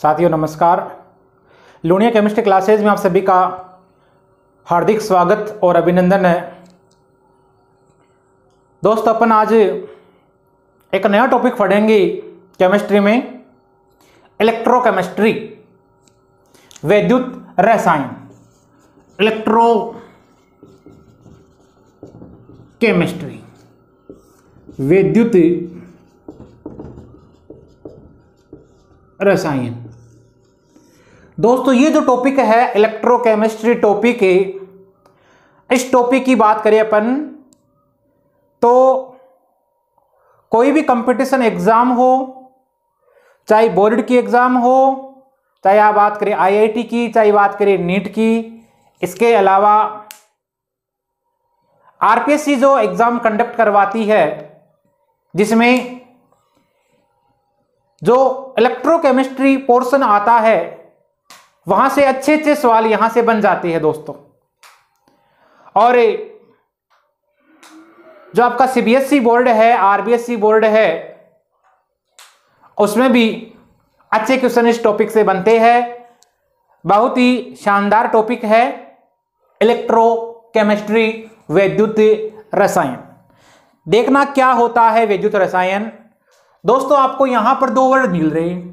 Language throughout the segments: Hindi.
साथियों नमस्कार। लुनिया केमिस्ट्री क्लासेज में आप सभी का हार्दिक स्वागत और अभिनंदन है। दोस्तों अपन आज एक नया टॉपिक पढ़ेंगे केमिस्ट्री में, इलेक्ट्रोकेमिस्ट्री, वैद्युत रसायन। इलेक्ट्रो केमिस्ट्री, वैद्युत रसायन। दोस्तों ये जो टॉपिक है इलेक्ट्रोकेमिस्ट्री टॉपिक है, इस टॉपिक की बात करें अपन तो कोई भी कंपटीशन एग्जाम हो, चाहे बोर्ड की एग्जाम हो, चाहे आप बात करें आईआईटी की, चाहे बात करें नीट की, इसके अलावा आरपीएससी जो एग्जाम कंडक्ट करवाती है जिसमें जो इलेक्ट्रोकेमिस्ट्री पोर्शन आता है वहां से अच्छे अच्छे सवाल यहां से बन जाते हैं दोस्तों। और जो आपका सीबीएसई बोर्ड है, आरबीएसई बोर्ड है, उसमें भी अच्छे क्वेश्चन इस टॉपिक से बनते हैं। बहुत ही शानदार टॉपिक है इलेक्ट्रोकेमिस्ट्री, वैद्युत रसायन। देखना क्या होता है वैद्युत रसायन। दोस्तों आपको यहां पर दो वर्ड मिल रहे हैं,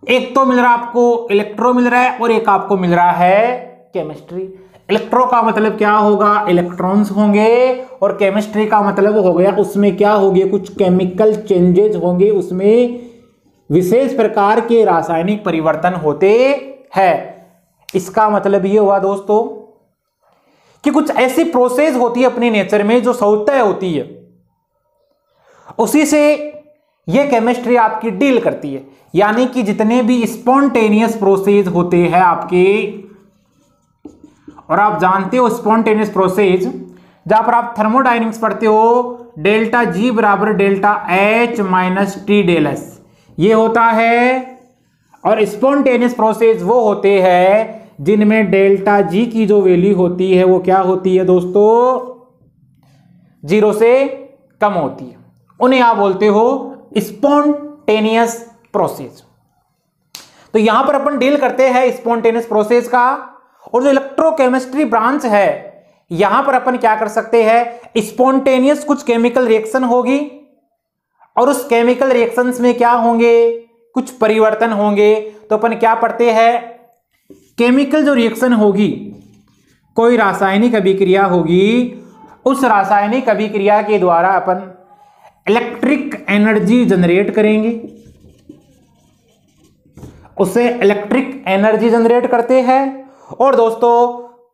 एक तो मिल रहा है आपको इलेक्ट्रो मिल रहा है और एक आपको मिल रहा है केमिस्ट्री। इलेक्ट्रो का मतलब क्या होगा, इलेक्ट्रॉन्स होंगे, और केमिस्ट्री का मतलब हो गया उसमें क्या होंगे, कुछ केमिकल चेंजेस होंगे, उसमें विशेष प्रकार के रासायनिक परिवर्तन होते हैं। इसका मतलब ये हुआ दोस्तों कि कुछ ऐसी प्रोसेस होती है अपने नेचर में जो स्वतः होती है, उसी से ये केमिस्ट्री आपकी डील करती है। यानी कि जितने भी स्पॉन्टेनियस प्रोसेस होते हैं आपके, और आप जानते हो स्पॉन्टेनियस प्रोसेस जहां पर आप थर्मोडायनेमिक्स पढ़ते हो, डेल्टा जी बराबर delta H minus T del S, ये होता है। और स्पॉन्टेनियस प्रोसेस वो होते हैं जिनमें डेल्टा जी की जो वैल्यू होती है वो क्या होती है दोस्तों, 0 से कम होती है, उन्हें आप बोलते हो स्पॉन्टेनियस प्रोसेस। तो यहां पर अपन डील करते हैं स्पॉन्टेनियस प्रोसेस का। और जो इलेक्ट्रोकेमिस्ट्री ब्रांच है यहां पर अपन क्या कर सकते हैं, स्पॉन्टेनियस कुछ केमिकल रिएक्शन होगी और उस केमिकल रिएक्शंस में क्या होंगे, कुछ परिवर्तन होंगे। तो अपन क्या पढ़ते हैं, केमिकल जो रिएक्शन होगी, कोई रासायनिक अभिक्रिया होगी, उस रासायनिक अभिक्रिया के द्वारा अपन इलेक्ट्रिक एनर्जी जनरेट करेंगे, उससे इलेक्ट्रिक एनर्जी जनरेट करते हैं। और दोस्तों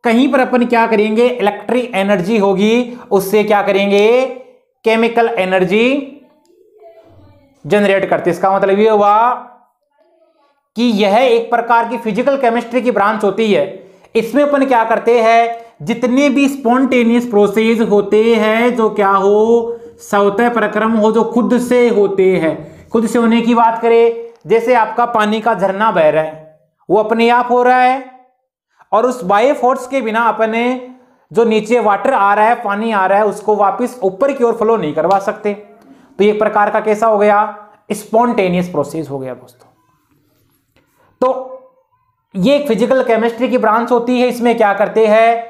कहीं पर अपन क्या करेंगे, इलेक्ट्रिक एनर्जी होगी, उससे क्या करेंगे, केमिकल एनर्जी जनरेट करते। इसका मतलब ये हुआ कि यह एक प्रकार की फिजिकल केमिस्ट्री की ब्रांच होती है। इसमें अपन क्या करते हैं, जितने भी स्पॉन्टेनियस प्रोसेस होते हैं जो क्या हो, स्वतः प्रक्रम हो, जो खुद से होते हैं। खुद से होने की बात करें, जैसे आपका पानी का झरना बह रहा है, वो अपने आप हो रहा है, और उस बायो फोर्स के बिना अपने जो नीचे वाटर आ रहा है, पानी आ रहा है, उसको वापस ऊपर की ओर फ्लो नहीं करवा सकते। तो एक प्रकार का कैसा हो गया, स्पॉन्टेनियस प्रोसेस हो गया दोस्तों। तो ये एक फिजिकल केमिस्ट्री की ब्रांच होती है। इसमें क्या करते हैं,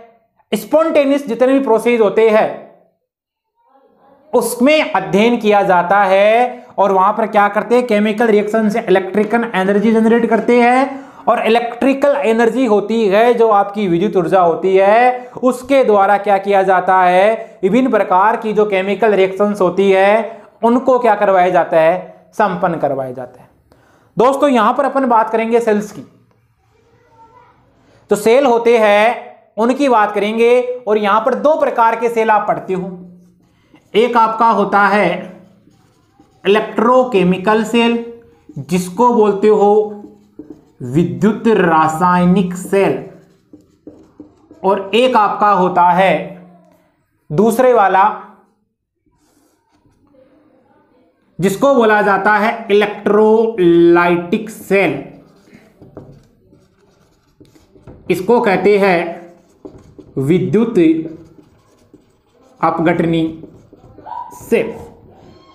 स्पॉन्टेनियस जितने भी प्रोसेस होते हैं उसमें अध्ययन किया जाता है, और वहां पर क्या करते हैं, केमिकल रिएक्शन से इलेक्ट्रिकल एनर्जी जनरेट करते हैं। और इलेक्ट्रिकल एनर्जी होती है जो आपकी विद्युत ऊर्जा होती है, उसके द्वारा क्या किया जाता है, विभिन्न प्रकार की जो केमिकल रिएक्शंस होती है उनको क्या करवाया जाता है, संपन्न करवाया जाता है। दोस्तों यहां पर अपन बात करेंगे सेल्स की। तो सेल होते हैं उनकी बात करेंगे, और यहां पर दो प्रकार के सेल आप पढ़ते हो। एक आपका होता है इलेक्ट्रोकेमिकल सेल, जिसको बोलते हो विद्युत रासायनिक सेल, और एक आपका होता है दूसरे वाला जिसको बोला जाता है इलेक्ट्रोलाइटिक सेल। इसको कहते हैं विद्युत अपघटनी सेल।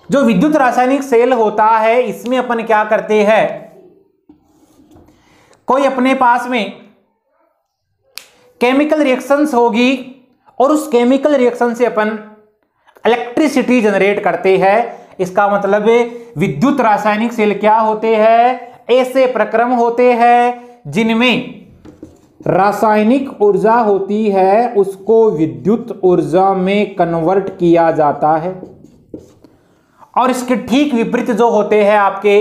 जो विद्युत रासायनिक सेल होता है इसमें अपन क्या करते हैं, कोई अपने पास में केमिकल रिएक्शंस होगी और उस केमिकल रिएक्शन से अपन इलेक्ट्रिसिटी जनरेट करते हैं। इसका मतलब विद्युत रासायनिक सेल क्या होते हैं, ऐसे प्रक्रम होते हैं जिनमें रासायनिक ऊर्जा होती है उसको विद्युत ऊर्जा में कन्वर्ट किया जाता है। और इसके ठीक विपरीत जो होते हैं आपके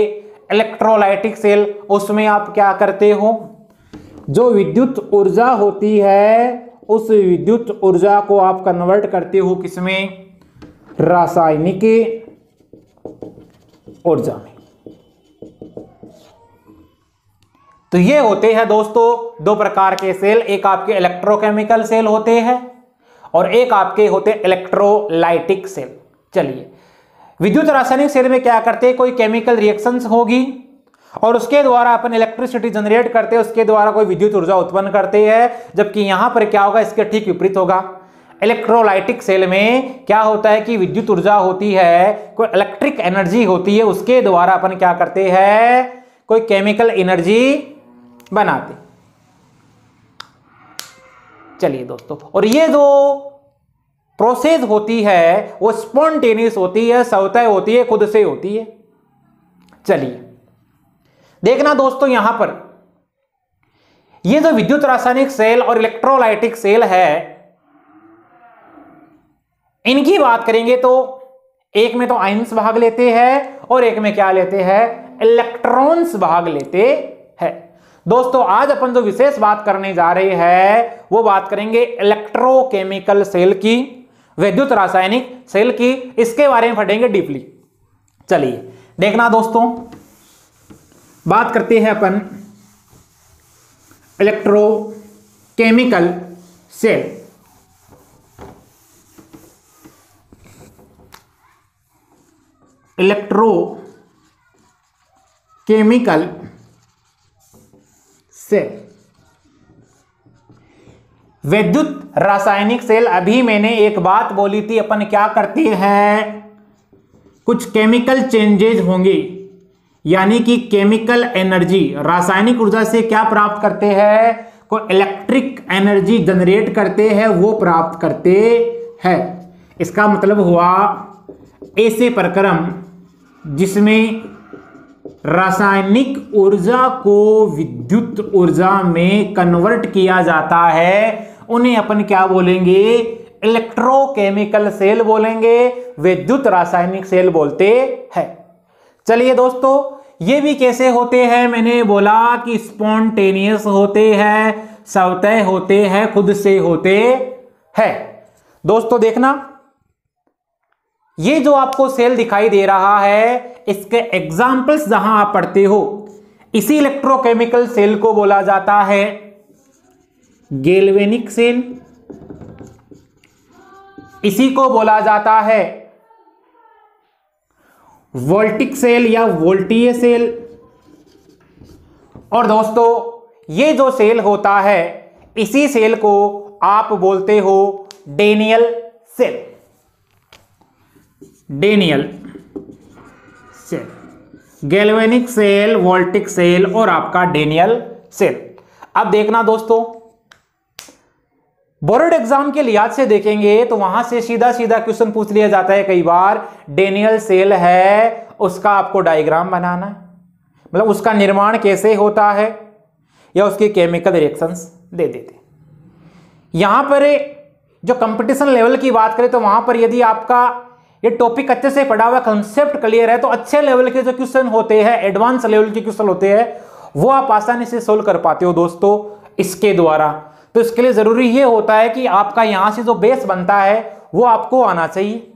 इलेक्ट्रोलाइटिक सेल, उसमें आप क्या करते हो, जो विद्युत ऊर्जा होती है उस विद्युत ऊर्जा को आप कन्वर्ट करते हो किसमें, रासायनिक ऊर्जा में। तो ये होते हैं दोस्तों दो प्रकार के सेल, एक आपके इलेक्ट्रोकेमिकल सेल होते हैं और एक आपके होते हैं इलेक्ट्रोलाइटिक सेल। चलिए, विद्युत रासायनिक सेल में क्या करते हैं, कोई केमिकल रिएक्शंस होगी और उसके द्वारा अपन इलेक्ट्रिसिटी जनरेट करते हैं, उसके द्वारा कोई विद्युत ऊर्जा उत्पन्न करते हैं। जबकि यहां पर क्या होगा, इसके ठीक विपरीत होगा। इलेक्ट्रोलाइटिक सेल में क्या होता है कि विद्युत ऊर्जा होती है, कोई इलेक्ट्रिक एनर्जी होती है, उसके द्वारा अपन क्या करते हैं, कोई केमिकल एनर्जी बनाते। चलिए दोस्तों, और ये जो प्रोसेस होती है वो स्पॉन्टेनियस होती है, स्वतः होती है, खुद से होती है। चलिए देखना दोस्तों, यहां पर ये जो विद्युत रासायनिक सेल और इलेक्ट्रोलाइटिक सेल है इनकी बात करेंगे तो एक में तो आयंस भाग लेते हैं और एक में क्या लेते हैं, इलेक्ट्रॉन्स भाग लेते हैं। दोस्तों आज अपन जो विशेष बात करने जा रहे हैं वो बात करेंगे इलेक्ट्रोकेमिकल सेल की, विद्युत रासायनिक सेल की, इसके बारे में पढ़ेंगे डीपली। चलिए देखना दोस्तों, बात करते हैं अपन इलेक्ट्रोकेमिकल सेल। इलेक्ट्रोकेमिकल सेल, विद्युत रासायनिक सेल। अभी मैंने एक बात बोली थी, अपन क्या करते हैं, कुछ केमिकल चेंजेज होंगे, यानी कि केमिकल एनर्जी, रासायनिक ऊर्जा से क्या प्राप्त करते हैं, कोई इलेक्ट्रिक एनर्जी जनरेट करते हैं, वो प्राप्त करते हैं। इसका मतलब हुआ ऐसे प्रक्रम जिसमें रासायनिक ऊर्जा को विद्युत ऊर्जा में कन्वर्ट किया जाता है, उन्हें अपन क्या बोलेंगे, इलेक्ट्रोकेमिकल सेल बोलेंगे, विद्युत रासायनिक सेल बोलते हैं। चलिए दोस्तों, ये भी कैसे होते हैं, मैंने बोला कि स्पॉन्टेनियस होते हैं, स्वतः होते हैं, खुद से होते हैं। दोस्तों देखना, ये जो आपको सेल दिखाई दे रहा है इसके एग्जाम्पल्स जहां आप पढ़ते हो, इसी इलेक्ट्रोकेमिकल सेल को बोला जाता है गैल्वेनिक सेल, इसी को बोला जाता है वोल्टिक सेल या वोल्टीय सेल। और दोस्तों ये जो सेल होता है इसी सेल को आप बोलते हो Daniell cell, Daniell cell, galvanic cell, voltaic cell और आपका डेनियल सेल। अब देखना दोस्तों, बोर्ड एग्जाम के लिहाज से देखेंगे तो वहां से सीधा सीधा क्वेश्चन पूछ लिया जाता है कई बार, डेनियल सेल है उसका आपको डायग्राम बनाना है, मतलब उसका निर्माण कैसे होता है या उसकी केमिकल रिएक्शंस दे देते। यहां पर जो कंपटीशन लेवल की बात करें तो वहां पर यदि आपका ये टॉपिक अच्छे से पढ़ा हुआ, कंसेप्ट क्लियर है, तो अच्छे लेवल के जो क्वेश्चन होते हैं, एडवांस लेवल के क्वेश्चन होते हैं, वो आप आसानी से सोल्व कर पाते हो दोस्तों इसके द्वारा। तो इसके लिए जरूरी ये होता है कि आपका यहां से जो बेस बनता है वो आपको आना चाहिए।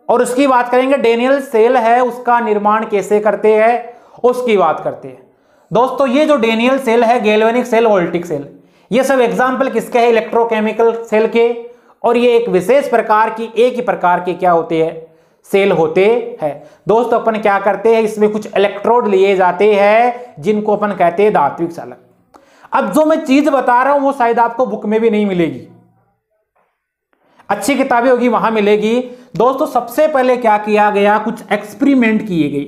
और उसकी बात करेंगे, डेनियल सेल है उसका निर्माण कैसे करते हैं उसकी बात करते हैं। दोस्तों ये जो डेनियल सेल है, गैल्वेनिक सेल, वोल्टिक सेल, ये सब एग्जाम्पल किसके हैं, इलेक्ट्रोकेमिकल सेल के। और ये एक विशेष प्रकार की, एक ही प्रकार के क्या होते हैं, सेल होते हैं। दोस्तों अपन क्या करते हैं, इसमें कुछ इलेक्ट्रोड लिए जाते हैं जिनको अपन कहते हैं धात्विक चालक। अब जो मैं चीज बता रहा हूं वो शायद आपको बुक में भी नहीं मिलेगी, अच्छी किताबें होगी वहां मिलेगी। दोस्तों सबसे पहले क्या किया गया, कुछ एक्सपेरिमेंट किए गए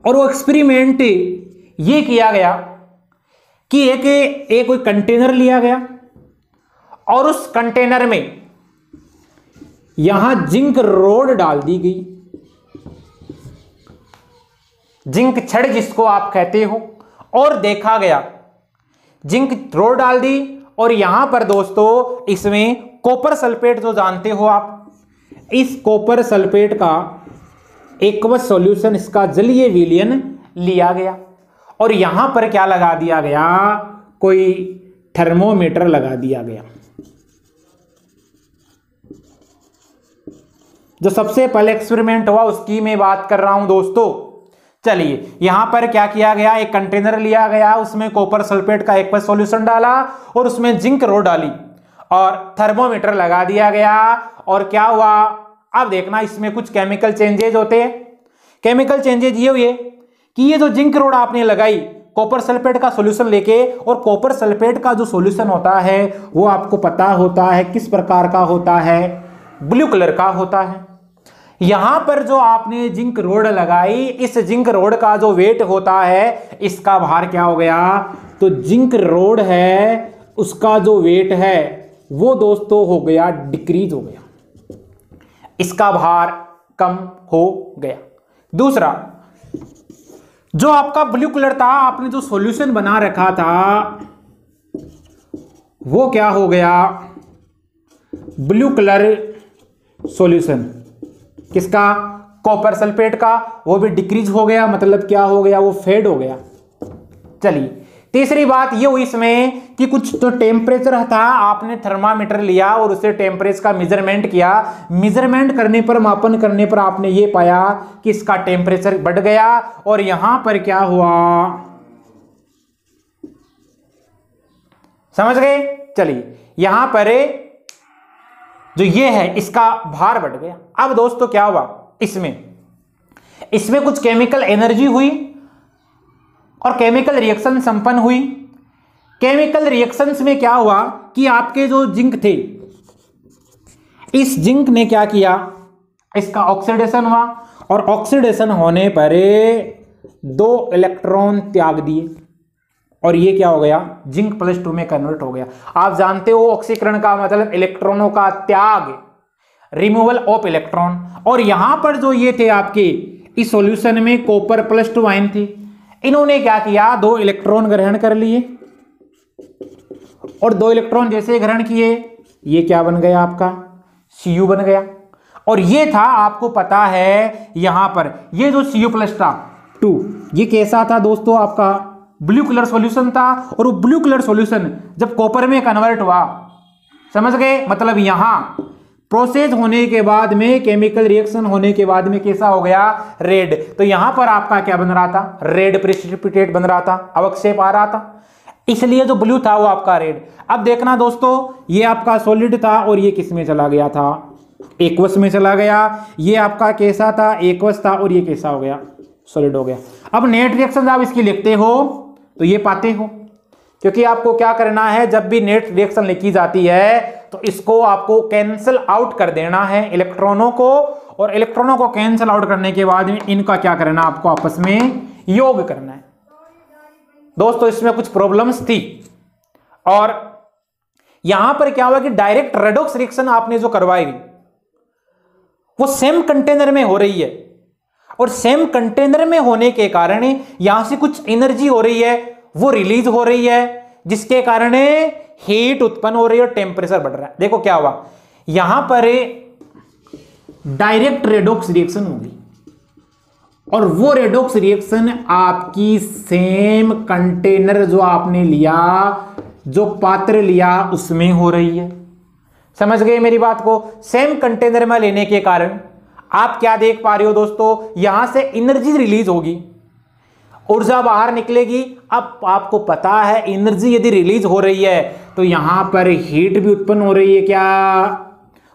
और वो एक्सपेरिमेंट ये किया गया कि एक कोई कंटेनर लिया गया और उस कंटेनर में यहां जिंक रोड डाल दी गई, जिंक छड़ जिसको आप कहते हो, और देखा गया जिंक रोड डाल दी और यहां पर दोस्तों इसमें कॉपर सल्फेट जो जानते हो आप, इस कॉपर सल्फेट का एक्वस सॉल्यूशन, इसका जलीय विलयन लिया गया और यहां पर क्या लगा दिया गया, कोई थर्मोमीटर लगा दिया गया। जो सबसे पहले एक्सपेरिमेंट हुआ उसकी मैं बात कर रहा हूं दोस्तों। चलिए यहां पर क्या किया गया, एक कंटेनर लिया गया, उसमें कॉपर सल्फेट का एक्वस सॉल्यूशन डाला और उसमें जिंक रोड डाली और थर्मोमीटर लगा दिया गया और क्या हुआ, अब देखना इसमें कुछ केमिकल चेंजेज होते हैं। केमिकल चेंजेज ये हुए कि ये जो जिंक रोड आपने लगाई कॉपर सल्फेट का सॉल्यूशन लेके, और कॉपर सल्फेट का जो सॉल्यूशन होता है वो आपको पता होता है किस प्रकार का होता है, ब्लू कलर का होता है। यहां पर जो आपने जिंक रोड लगाई, इस जिंक रोड का जो वेट होता है, इसका भार क्या हो गया, तो जिंक रोड है उसका जो वेट है वो दोस्तों हो गया डिक्रीज हो गया, इसका भार कम हो गया। दूसरा, जो आपका ब्लू कलर था, आपने जो सॉल्यूशन बना रखा था वो क्या हो गया, ब्लू कलर सॉल्यूशन किसका, कॉपर सल्फेट का, वो भी डिक्रीज हो गया, मतलब क्या हो गया, वो फेड हो गया। चलिए तीसरी बात ये हुई इसमें कि कुछ तो टेम्परेचर था, आपने थर्मामीटर लिया और उससे टेम्परेचर का मेजरमेंट किया, मेजरमेंट करने पर, मापन करने पर आपने ये पाया कि इसका टेम्परेचर बढ़ गया और यहां पर क्या हुआ, समझ गए। चलिए यहां पर जो ये है इसका भार बढ़ गया। अब दोस्तों क्या हुआ, इसमें कुछ केमिकल एनर्जी हुई और केमिकल रिएक्शन संपन्न हुई। केमिकल रिएक्शंस में क्या हुआ कि आपके जो जिंक थे, इस जिंक ने क्या किया, इसका ऑक्सीडेशन हुआ और ऑक्सीडेशन होने पर 2 इलेक्ट्रॉन त्याग दिए और ये क्या हो गया, जिंक +2 में कन्वर्ट हो गया। आप जानते हो ऑक्सीकरण का मतलब इलेक्ट्रॉनों का त्याग, रिमूवल ऑफ इलेक्ट्रॉन। और यहां पर जो ये थे आपके इस सॉल्यूशन में कॉपर +2 आयन थे, इन्होंने क्या किया, 2 इलेक्ट्रॉन ग्रहण कर लिए और 2 इलेक्ट्रॉन जैसे ग्रहण किए ये क्या बन गया, आपका Cu बन गया। और ये था, आपको पता है यहां पर ये जो Cu+2 ये कैसा था दोस्तों, आपका ब्लू कलर सॉल्यूशन था और वो ब्लू कलर सॉल्यूशन जब कॉपर में कन्वर्ट हुआ, समझ गए, मतलब यहां प्रोसेस होने के बाद में, केमिकल रिएक्शन होने के बाद में कैसा हो गया, रेड। तो यहां पर आपका क्या बन रहा था, रेड प्रेसिपिटेट बन रहा था, अवक्षेप आ रहा था, इसलिए जो ब्लू था वो आपका रेड। अब देखना दोस्तों, ये आपका सॉलिड था और ये किस में चला गया था, एक्वस में चला गया। ये आपका कैसा था, एक्वस था और ये कैसा हो गया, सॉलिड हो गया। अब नेट रिएक्शन आप इसकी लिखते हो तो ये पाते हो, क्योंकि आपको क्या करना है, जब भी नेट रिएक्शन लिखी जाती है तो इसको आपको कैंसिल आउट कर देना है इलेक्ट्रॉनों को, और इलेक्ट्रॉनों को कैंसिल आउट करने के बाद में इनका क्या करना, आपको आपस में योग करना है। दोस्तों इसमें कुछ प्रॉब्लम्स थी और यहां पर क्या हुआ कि डायरेक्ट रेडॉक्स रिएक्शन आपने जो करवाई वो सेम कंटेनर में हो रही है और सेम कंटेनर में होने के कारण यहां से कुछ एनर्जी हो रही है, वो रिलीज हो रही है, जिसके कारण हीट उत्पन्न हो रही है और टेम्परेचर बढ़ रहा है। देखो क्या हुआ, यहां पर डायरेक्ट रेडॉक्स रिएक्शन होगी और वो रेडॉक्स रिएक्शन आपकी सेम कंटेनर जो आपने लिया, जो पात्र लिया उसमें हो रही है। समझ गए मेरी बात को, सेम कंटेनर में लेने के कारण आप क्या देख पा रहे हो दोस्तों, यहां से एनर्जी रिलीज होगी, ऊर्जा बाहर निकलेगी। अब आपको पता है एनर्जी यदि रिलीज हो रही है तो यहां पर हीट भी उत्पन्न हो रही है, क्या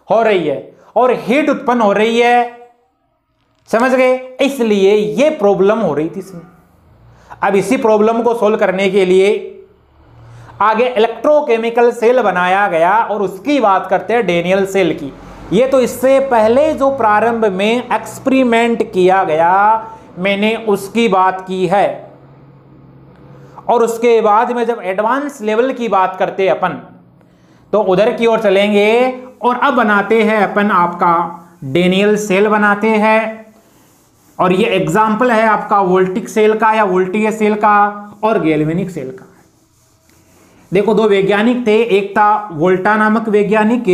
हो रही है, और हीट उत्पन्न हो रही है, समझ गए, इसलिए ये प्रॉब्लम हो रही थी इसमें। अब इसी प्रॉब्लम को सोल्व करने के लिए आगे इलेक्ट्रोकेमिकल सेल बनाया गया और उसकी बात करते हैं डैनियल सेल की। ये तो इससे पहले जो प्रारंभ में एक्सपेरिमेंट किया गया मैंने उसकी बात की है। और उसके बाद में जब एडवांस लेवल की बात करते अपन तो उधर की ओर चलेंगे और अब बनाते हैं अपन आपका डेनियल सेल बनाते हैं। और ये एग्जाम्पल है आपका वोल्टिक सेल का या वोल्टीय सेल का और गैल्वेनिक सेल का। देखो दो वैज्ञानिक थे, एक था वोल्टा नामक वैज्ञानिक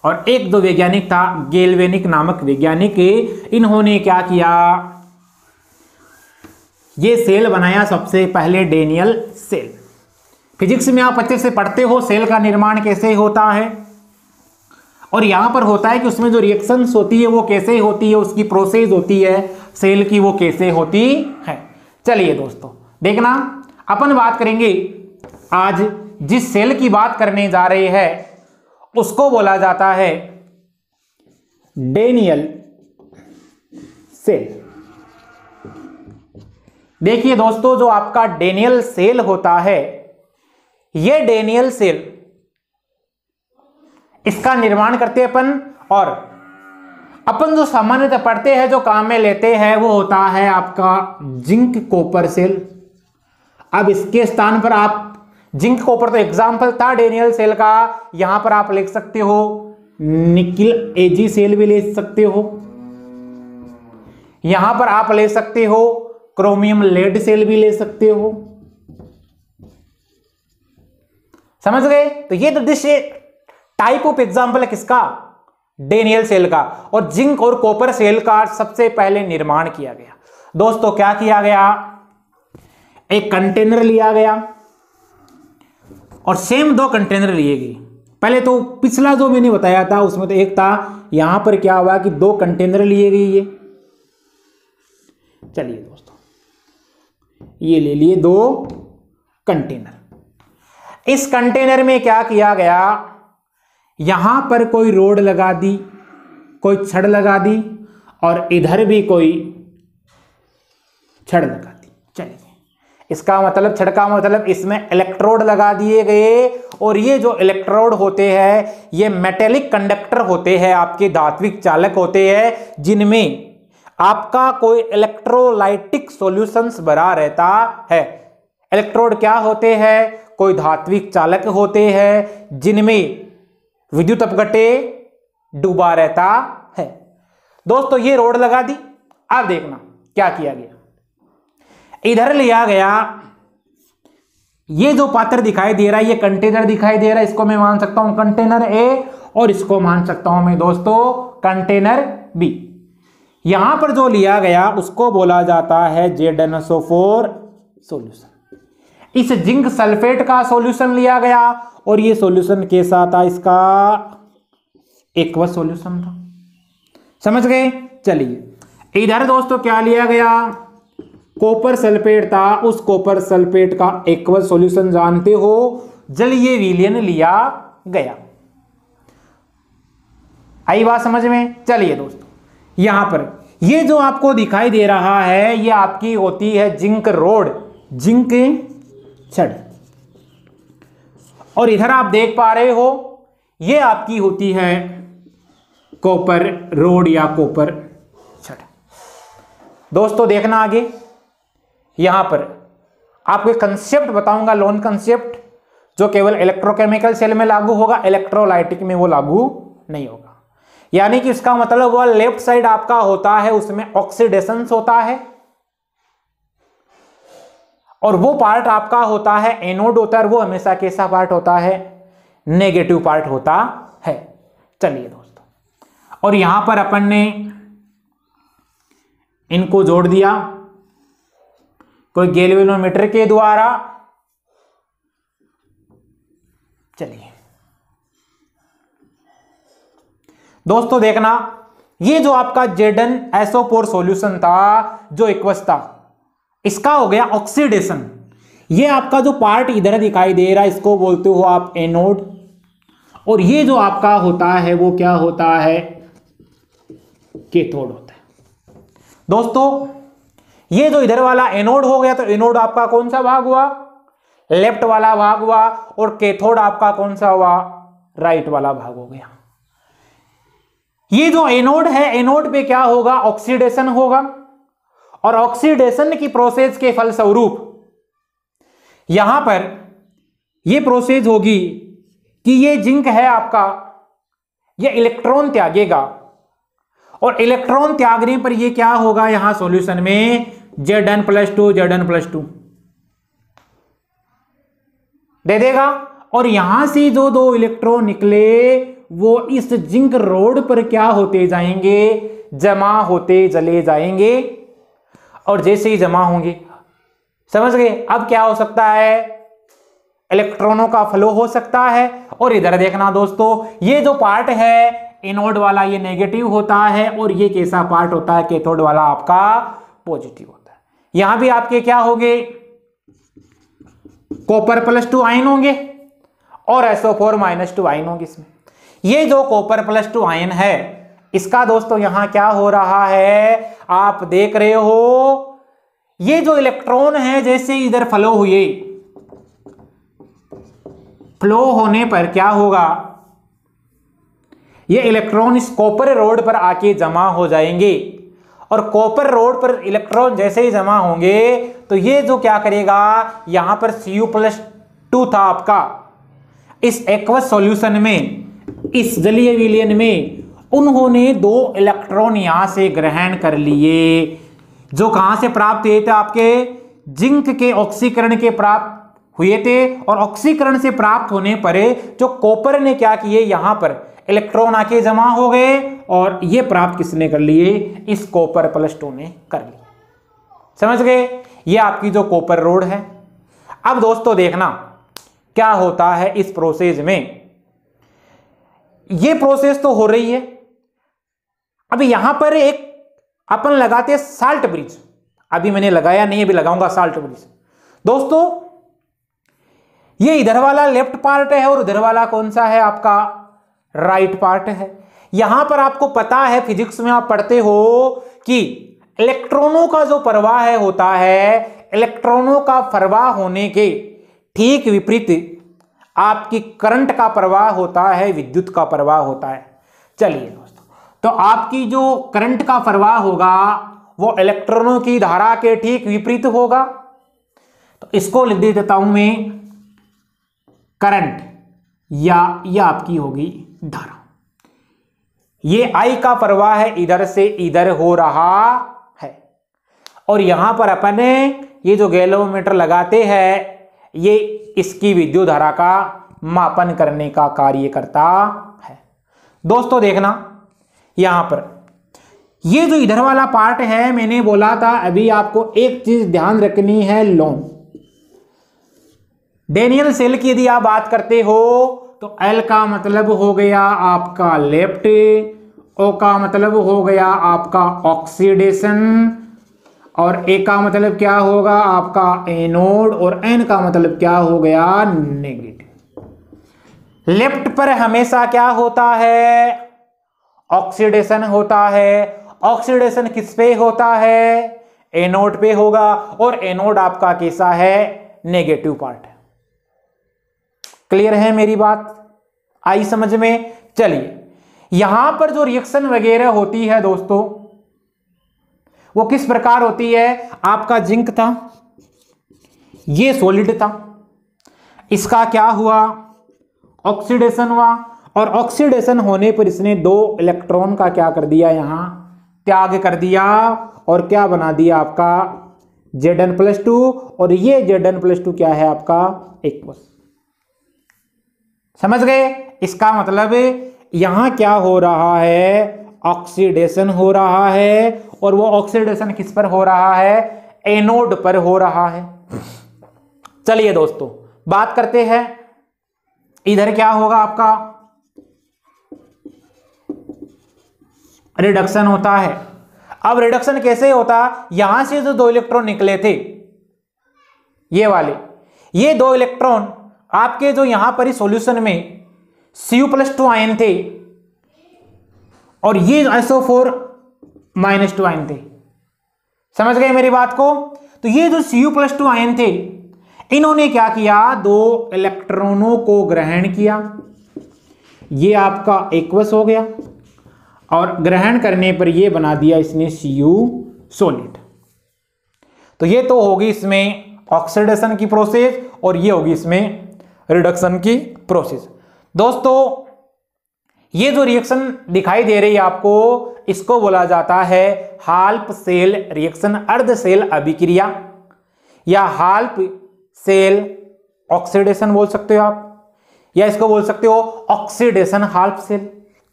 और एक दो वैज्ञानिक था गैल्वेनिक नामक वैज्ञानिक। इन्होंने क्या किया, ये सेल बनाया सबसे पहले डेनियल सेल। फिजिक्स में आप अच्छे से पढ़ते हो सेल का निर्माण कैसे होता है और यहां पर होता है कि उसमें जो रिएक्शंस होती है वो कैसे होती है, उसकी प्रोसेस होती है सेल की वो कैसे होती है। चलिए दोस्तों देखना, अपन बात करेंगे आज जिस सेल की बात करने जा रहे हैं उसको बोला जाता है डेनियल सेल। देखिए दोस्तों, जो आपका डेनियल सेल होता है, यह डेनियल सेल इसका निर्माण करते हैं अपन और अपन जो सामान्यतः पढ़ते हैं जो काम में लेते हैं वो होता है आपका जिंक कॉपर सेल। अब इसके स्थान पर आप जिंक कॉपर तो एग्जाम्पल था डेनियल सेल का, यहां पर आप लिख सकते हो निकिल एजी सेल भी ले सकते हो, यहां पर आप ले सकते हो क्रोमियम लेड सेल भी ले सकते हो। समझ गए? तो ये तो दिस टाइप ऑफ एग्जाम्पल है किसका, डेनियल सेल का। और जिंक और कॉपर सेल का सबसे पहले निर्माण किया गया। दोस्तों क्या किया गया, एक कंटेनर लिया गया और सेम दो कंटेनर लिए गए। पहले तो पिछला जो मैंने बताया था उसमें तो एक था, यहां पर क्या हुआ कि दो कंटेनर लिए गए। ये चलिए दोस्तों, ये ले लिए दो कंटेनर। इस कंटेनर में क्या किया गया, यहां पर कोई रोड लगा दी, कोई छड़ लगा दी और इधर भी कोई छड़ लगा दी। चलिए, इसका मतलब छड़ का मतलब इसमें इलेक्ट्रोड लगा दिए गए और ये जो इलेक्ट्रोड होते हैं ये मेटेलिक कंडक्टर होते हैं, आपके धात्विक चालक होते हैं जिनमें आपका कोई इलेक्ट्रोलाइटिक सॉल्यूशंस भरा रहता है। इलेक्ट्रोड क्या होते हैं, कोई धात्विक चालक होते हैं जिनमें विद्युत अपघटे डूबा रहता है। दोस्तों ये रोड लगा दी। अब देखना क्या किया गया, इधर लिया गया ये जो पात्र दिखाई दे रहा है, ये कंटेनर दिखाई दे रहा है, इसको मैं मान सकता हूं कंटेनर ए और इसको मान सकता हूं मैं दोस्तों कंटेनर बी। यहां पर जो लिया गया उसको बोला जाता है ZnSO4 सॉल्यूशन। इस जिंक सल्फेट का सॉल्यूशन लिया गया और ये सॉल्यूशन कैसा था, इसका एक्वस सॉल्यूशन था। समझ गए? चलिए इधर दोस्तों क्या लिया गया, कॉपर सल्फेट था, उस कॉपर सल्फेट का एक्वस सॉल्यूशन जानते हो, जलीय विलयन लिया गया। आई बात समझ में? चलिए दोस्तों, यहां पर ये जो आपको दिखाई दे रहा है ये आपकी होती है जिंक रोड, जिंक छड़, और इधर आप देख पा रहे हो ये आपकी होती है कॉपर रोड या कॉपर छड़। दोस्तों देखना आगे, यहां पर आपको एक कंसेप्ट बताऊंगा, लोन कंसेप्ट, जो केवल इलेक्ट्रोकेमिकल सेल में लागू होगा, इलेक्ट्रोलाइटिक में वो लागू नहीं होगा। यानी कि इसका मतलब वो लेफ्ट साइड आपका होता है उसमें ऑक्सीडेशन होता है और वो पार्ट आपका होता है एनोड होता है, वो हमेशा कैसा पार्ट होता है, नेगेटिव पार्ट होता है। चलिए दोस्तों, और यहां पर अपन ने इनको जोड़ दिया कोई गैल्वेनोमीटर के द्वारा। चलिए दोस्तों देखना, ये जो आपका ZnSO4 सॉल्यूशन था जो एक्वस था, इसका हो गया ऑक्सीडेशन। ये आपका जो पार्ट इधर दिखाई दे रहा है इसको बोलते हो आप एनोड, और ये जो आपका होता है वो क्या होता है, कैथोड होता है। दोस्तों ये जो इधर वाला एनोड हो गया, तो एनोड आपका कौन सा भाग हुआ, लेफ्ट वाला भाग हुआ, और कैथोड आपका कौन सा हुआ, राइट वाला भाग हो गया। ये जो एनोड है, एनोड पे क्या होगा, ऑक्सीडेशन होगा, और ऑक्सीडेशन की प्रोसेस के फलस्वरूप यहां पर ये प्रोसेस होगी कि ये जिंक है आपका, ये इलेक्ट्रॉन त्यागेगा, और इलेक्ट्रॉन त्यागने पर ये क्या होगा, यहां सॉल्यूशन में Zn+2 Zn+2 दे देगा, और यहां से जो दो इलेक्ट्रॉन निकले वो इस जिंक रोड पर क्या होते जाएंगे, जमा होते चले जाएंगे, और जैसे ही जमा होंगे, समझ गए, अब क्या हो सकता है, इलेक्ट्रॉनों का फ्लो हो सकता है। और इधर देखना दोस्तों, ये जो पार्ट है एनोड वाला ये नेगेटिव होता है, और ये कैसा पार्ट होता है, कैथोड वाला आपका पॉजिटिव होता है। यहां भी आपके क्या होंगे, Cr+2 आयन होंगे और SO4-2 आयन होंगे इसमें। ये जो Cr+2 आयन है इसका दोस्तों यहां क्या हो रहा है, आप देख रहे हो, ये जो इलेक्ट्रॉन है जैसे इधर फ्लो हुए, फ्लो होने पर क्या होगा, ये इलेक्ट्रॉन इस कॉपर रोड पर आके जमा हो जाएंगे, और कॉपर रोड पर इलेक्ट्रॉन जैसे ही जमा होंगे तो ये जो क्या करेगा, यहां पर Cu+2 था आपका, इस एक्वस सॉल्यूशन में, इस जलीय विलयन में उन्होंने दो इलेक्ट्रॉन यहां से ग्रहण कर लिए, जो कहां से प्राप्त हुए थे, आपके जिंक के ऑक्सीकरण के प्राप्त हुए थे, और ऑक्सीकरण से प्राप्त होने पर जो कॉपर ने क्या किए, यहां पर इलेक्ट्रॉन आके जमा हो गए, और ये प्राप्त किसने कर लिए, इस Cr+2 ने कर लिए। समझ गए, ये आपकी जो कॉपर रोड है। अब दोस्तों देखना क्या होता है इस प्रोसेस में, ये प्रोसेस तो हो रही है, अभी यहां पर एक अपन लगाते हैं साल्ट ब्रिज, अभी मैंने लगाया नहीं, अभी लगाऊंगा साल्ट ब्रिज। दोस्तों ये इधर वाला लेफ्ट पार्ट है और उधर वाला कौन सा है, आपका राइट पार्ट है। यहां पर आपको पता है, फिजिक्स में आप पढ़ते हो कि इलेक्ट्रॉनों का जो प्रवाह होता है, इलेक्ट्रॉनों का प्रवाह होने के ठीक विपरीत आपकी करंट का प्रवाह होता है, विद्युत का प्रवाह होता है। चलिए दोस्तों, तो आपकी जो करंट का प्रवाह होगा वो इलेक्ट्रॉनों की धारा के ठीक विपरीत होगा, तो इसको लिख देता हूं मैं करंट, या ये आपकी होगी धारा। ये I का प्रवाह है, इधर से इधर हो रहा है, और यहां पर अपन ये जो गैल्वेनोमीटर लगाते हैं, ये इसकी विद्युत धारा का मापन करने का कार्य करता है। दोस्तों देखना यहां पर ये जो इधर वाला पार्ट है, मैंने बोला था अभी आपको एक चीज ध्यान रखनी है, लोन डेनियल सेल की यदि आप बात करते हो तो L का मतलब हो गया आपका लेफ्ट, O का मतलब हो गया आपका ऑक्सीडेशन, और A का मतलब क्या होगा आपका एनोड, और N का मतलब क्या हो गया नेगेटिव। लेफ्ट पर हमेशा क्या होता है, ऑक्सीडेशन होता है। ऑक्सीडेशन किस पे होता है, एनोड पे होगा, और एनोड आपका कैसा है, नेगेटिव पार्ट है। क्लियर है मेरी बात, आई समझ में। चलिए यहां पर जो रिएक्शन वगैरह होती है दोस्तों, वो किस प्रकार होती है, आपका जिंक था, ये सॉलिड था, इसका क्या हुआ, ऑक्सीडेशन हुआ, और ऑक्सीडेशन होने पर इसने दो इलेक्ट्रॉन का क्या कर दिया, यहां त्याग कर दिया, और क्या बना दिया आपका Zn+2, और ये Zn+2 क्या है आपका एक्वस। समझ गए, इसका मतलब यहां क्या हो रहा है, ऑक्सीडेशन हो रहा है, और वो ऑक्सीडेशन किस पर हो रहा है, एनोड पर हो रहा है। चलिए दोस्तों बात करते हैं, इधर क्या होगा आपका रिडक्शन होता है। अब रिडक्शन कैसे होता, यहां से जो दो इलेक्ट्रॉन निकले थे, ये वाले, ये दो इलेक्ट्रॉन आपके जो यहां पर इस सॉल्यूशन में Cu+2 आयन थे, और ये SO4-2 आयन थे। समझ गए मेरी बात को। तो ये जो Cu+2 आयन थे, इन्होंने क्या किया, दो इलेक्ट्रॉनों को ग्रहण किया, ये आपका एक्वस हो गया, और ग्रहण करने पर ये बना दिया इसने Cu सॉलिड। तो ये तो होगी इसमें ऑक्सीडेशन की प्रोसेस और ये होगी इसमें रिडक्शन की प्रोसेस। दोस्तों ये जो रिएक्शन दिखाई दे रही है आपको, इसको बोला जाता है हाल्फ सेल रिएक्शन, अर्ध सेल अभिक्रिया, या हाल्फ सेल ऑक्सीडेशन बोल सकते हो आप, या इसको बोल सकते हो ऑक्सीडेशन हाल्फ सेल।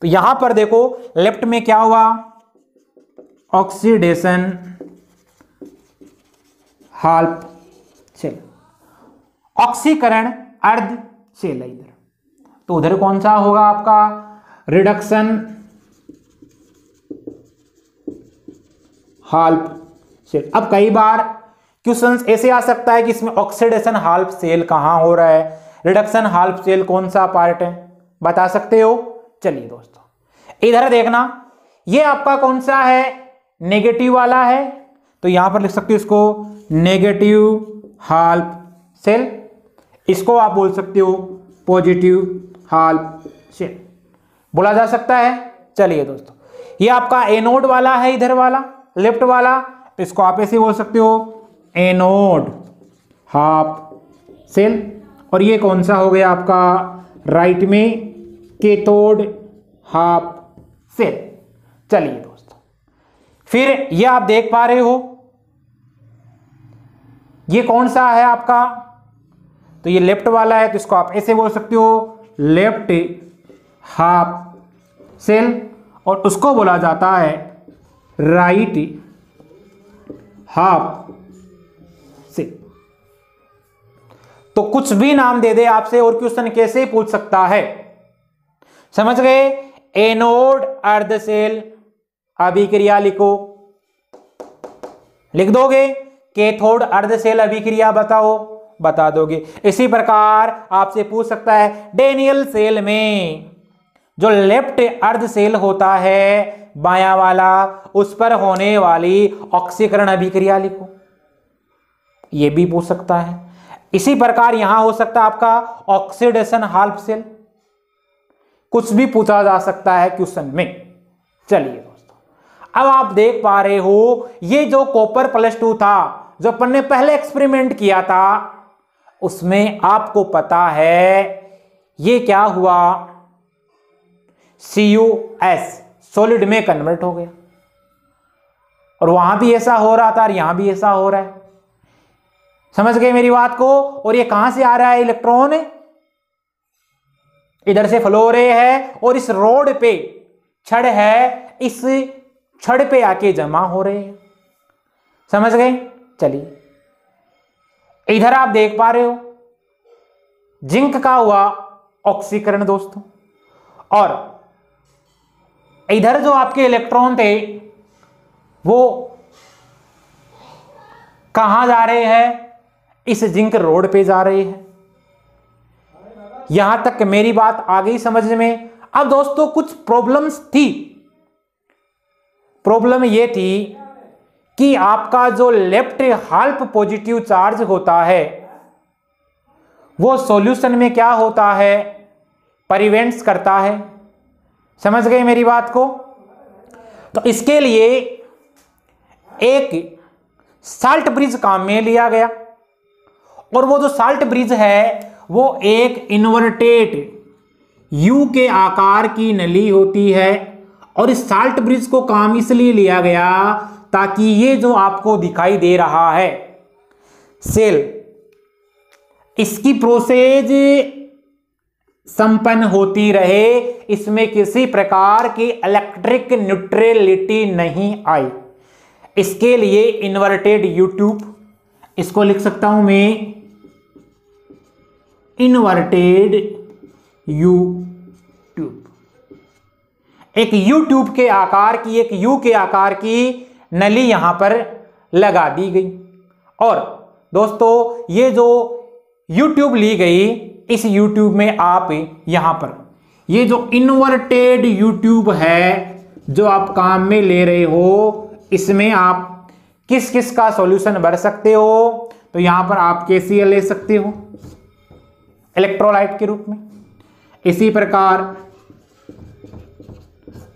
तो यहां पर देखो लेफ्ट में क्या हुआ, ऑक्सीडेशन हाल्फ सेल, ऑक्सीकरण अर्ध सेल है इधर, तो उधर कौन सा होगा आपका रिडक्शन हाल्फ सेल। अब कई बार क्वेश्चंस ऐसे आ सकता है कि इसमें ऑक्सीडेशन हाल्फ सेल कहां हो रहा है, रिडक्शन हाल्फ सेल कौन सा पार्ट है, बता सकते हो। चलिए दोस्तों इधर देखना, ये आपका कौन सा है, नेगेटिव वाला है, तो यहां पर लिख सकते हो इसको नेगेटिव हाल्फ सेल, इसको आप बोल सकते हो पॉजिटिव हाल्फ सेल बोला जा सकता है। चलिए दोस्तों ये आपका एनोड वाला है, इधर वाला लेफ्ट वाला, तो इसको आप ऐसे बोल सकते हो एनोड हाफ सेल, और ये कौन सा हो गया आपका राइट में कैथोड हाफ सेल। चलिए दोस्तों फिर ये आप देख पा रहे हो ये कौन सा है आपका, तो ये लेफ्ट वाला है, तो इसको आप ऐसे बोल सकते हो लेफ्ट हाफ सेल, और उसको बोला जाता है राइट हाफ सेल। तो कुछ भी नाम दे दे आपसे और क्वेश्चन कैसे पूछ सकता है, समझ गए। एनोड अर्ध सेल अभिक्रिया लिखो, लिख दोगे, कैथोड अर्ध सेल अभिक्रिया बताओ, बता दोगे। इसी प्रकार आपसे पूछ सकता है डेनियल सेल में जो लेफ्ट अर्ध सेल होता है बायां वाला, उस पर होने वाली ऑक्सीकरण अभिक्रिया लिखो, यह भी पूछ सकता है। इसी प्रकार यहां हो सकता है आपका ऑक्सीडेशन हाल्फ सेल, कुछ भी पूछा जा सकता है क्वेश्चन में। चलिए दोस्तों अब आप देख पा रहे हो ये जो कॉपर +2 था जो अपन ने पहले एक्सपेरिमेंट किया था, उसमें आपको पता है ये क्या हुआ, CuS सॉलिड में कन्वर्ट हो गया, और वहां भी ऐसा हो रहा था और यहां भी ऐसा हो रहा है, समझ गए मेरी बात को। और ये कहां से आ रहा है, इलेक्ट्रॉन इधर से फ्लो हो रहे हैं और इस रोड पे छड़ है, इस छड़ पे आके जमा हो रहे हैं, समझ गए। चलिए इधर आप देख पा रहे हो जिंक का हुआ ऑक्सीकरण दोस्तों, और इधर जो आपके इलेक्ट्रॉन थे वो कहां जा रहे हैं, इस जिंक रोड पे जा रहे हैं। यहां तक मेरी बात आ गई समझ में। अब दोस्तों कुछ प्रॉब्लम्स थी, प्रॉब्लम ये थी कि आपका जो लेफ्ट हाल्फ पॉजिटिव चार्ज होता है वो सॉल्यूशन में क्या होता है, प्रिवेंट्स करता है, समझ गए मेरी बात को। तो इसके लिए एक साल्ट ब्रिज काम में लिया गया, और वो जो साल्ट ब्रिज है वो एक इन्वर्टेड यू के आकार की नली होती है, और इस साल्ट ब्रिज को काम इसलिए लिया गया ताकि ये जो आपको दिखाई दे रहा है सेल, इसकी प्रोसेस संपन्न होती रहे, इसमें किसी प्रकार की इलेक्ट्रिक न्यूट्रलिटी नहीं आई। इसके लिए इन्वर्टेड यू ट्यूब, इसको लिख सकता हूं मैं इन्वर्टेड यू ट्यूब, एक यू ट्यूब के आकार की, एक यू के आकार की नली यहां पर लगा दी गई। और दोस्तों ये जो यू ट्यूब ली गई, इस यू ट्यूब में आप यहां पर ये जो इन्वर्टेड यू ट्यूब है जो आप काम में ले रहे हो, इसमें आप किस किस का सॉल्यूशन भर सकते हो, तो यहां पर आप KCl ले सकते हो इलेक्ट्रोलाइट के रूप में। इसी प्रकार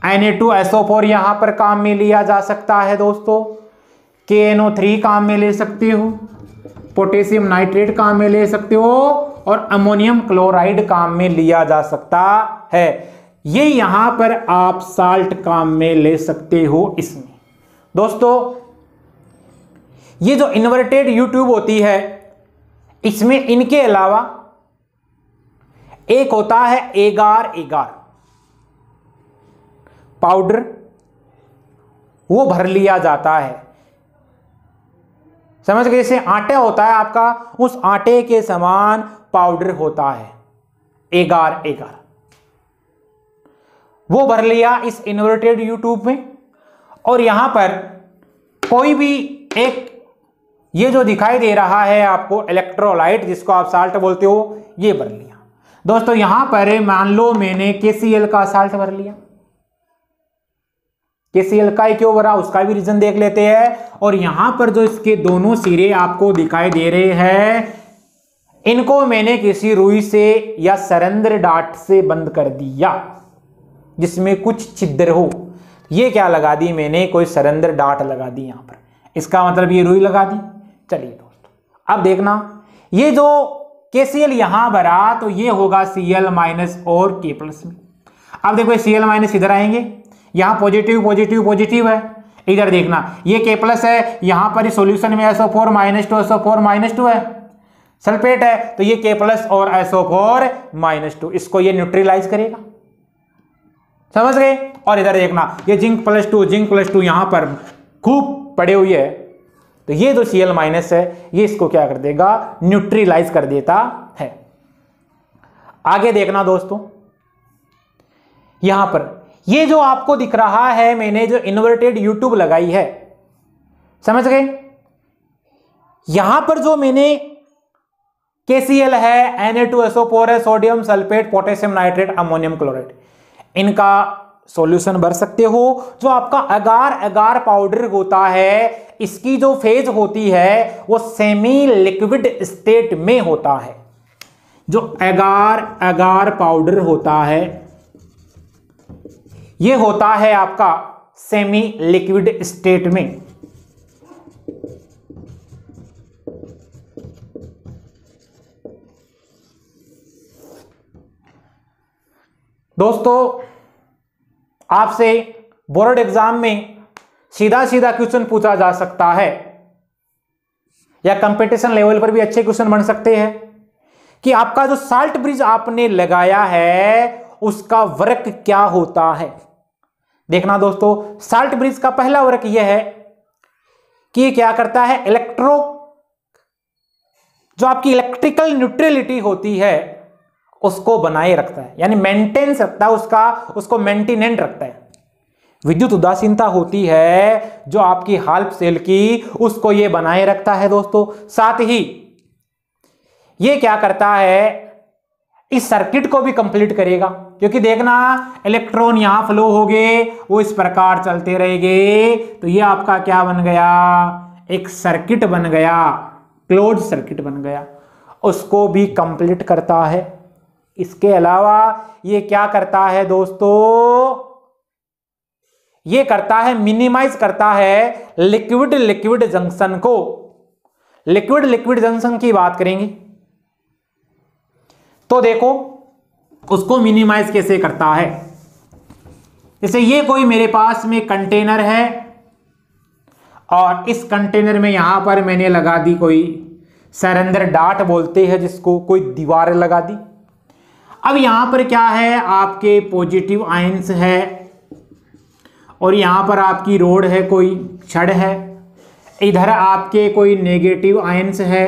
Na2SO4 यहां पर काम में लिया जा सकता है दोस्तों, KNO3 काम में ले सकते हो, पोटेशियम नाइट्रेट काम में ले सकते हो, और अमोनियम क्लोराइड काम में लिया जा सकता है। ये यहां पर आप साल्ट काम में ले सकते हो। इसमें दोस्तों ये जो इन्वर्टेड यू ट्यूब होती है, इसमें इनके अलावा एक होता है एगार एगार पाउडर, वो भर लिया जाता है। समझ गए? जैसे आटा होता है आपका, उस आटे के समान पाउडर होता है एगार एगार, वो भर लिया इस इन्वर्टेड यू ट्यूब में। और यहां पर कोई भी एक, ये जो दिखाई दे रहा है आपको इलेक्ट्रोलाइट, जिसको आप साल्ट बोलते हो, ये भर लिया दोस्तों। यहां पर मान लो मैंने KCl का साल्ट भर लिया, KCl का क्यों भरा उसका भी रीजन देख लेते हैं। और यहां पर जो इसके दोनों सिरे आपको दिखाई दे रहे हैं, इनको मैंने किसी रुई से या सरेंद्र डाट से बंद कर दिया, जिसमें कुछ छिद्र हो। ये क्या लगा दी मैंने, कोई सरेंद्र डाट लगा दी यहां पर, इसका मतलब ये रुई लगा दी। चलिए दोस्तों अब देखना, ये जो KCl यहां भरा तो ये होगा Cl- और K+ में। अब देखो Cl- इधर आएंगे, यहां पॉजिटिव पॉजिटिव पॉजिटिव है, इधर देखना ये K+ है, यहां पर सॉल्यूशन में SO4 -2 SO4 -2 है, सल्फेट है, तो ये K+ और SO4 -2, इसको ये न्यूट्रलाइज करेगा। समझ गए? और इधर देखना ये जिंक +2 यहां पर खूब पड़े हुए है, तो ये जो Cl- है ये इसको क्या कर देगा, न्यूट्रलाइज कर देता है। आगे देखना दोस्तों, यहां पर ये जो आपको दिख रहा है, मैंने जो इन्वर्टेड यू ट्यूब लगाई है, समझ गए? यहां पर जो मैंने KCl है, Na2SO4 है, sodium sulphate, potassium nitrate, ammonium chloride, इनका सॉल्यूशन भर सकते हो। जो आपका अगार अगार पाउडर होता है, इसकी जो फेज होती है वो सेमी लिक्विड स्टेट में होता है। जो अगार अगार पाउडर होता है, ये होता है आपका सेमी लिक्विड स्टेट में। दोस्तों आपसे बोर्ड एग्जाम में सीधा सीधा क्वेश्चन पूछा जा सकता है, या कंपटीशन लेवल पर भी अच्छे क्वेश्चन बन सकते हैं, कि आपका जो साल्ट ब्रिज आपने लगाया है उसका वर्क क्या होता है। देखना दोस्तों, साल्ट ब्रिज का पहला वर्क यह है कि ये क्या करता है, जो आपकी इलेक्ट्रिकल न्यूट्रलिटी होती है उसको बनाए रखता है, यानी मेंटेनेंस रखता है, उसको मेंटेनेंट रखता है। विद्युत उदासीनता होती है जो आपकी हाल्फ सेल की, उसको ये बनाए रखता है दोस्तों। साथ ही ये क्या करता है, इस सर्किट को भी कंप्लीट करेगा, क्योंकि देखना इलेक्ट्रॉन यहां फ्लो हो गए, वो इस प्रकार चलते रहेंगे, तो ये आपका क्या बन गया, एक सर्किट बन गया, क्लोज सर्किट बन गया, उसको भी कंप्लीट करता है। इसके अलावा ये क्या करता है दोस्तों, ये करता है मिनिमाइज करता है लिक्विड लिक्विड जंक्शन को। लिक्विड लिक्विड जंक्शन की बात करेंगे तो देखो उसको मिनिमाइज कैसे करता है। जैसे ये कोई मेरे पास में कंटेनर है, और इस कंटेनर में यहां पर मैंने लगा दी कोई सरेंद्र डाट बोलते हैं जिसको, कोई दीवार लगा दी। अब यहां पर क्या है, आपके पॉजिटिव आयंस है, और यहां पर आपकी रोड है, कोई छड़ है, इधर आपके कोई नेगेटिव आयंस है।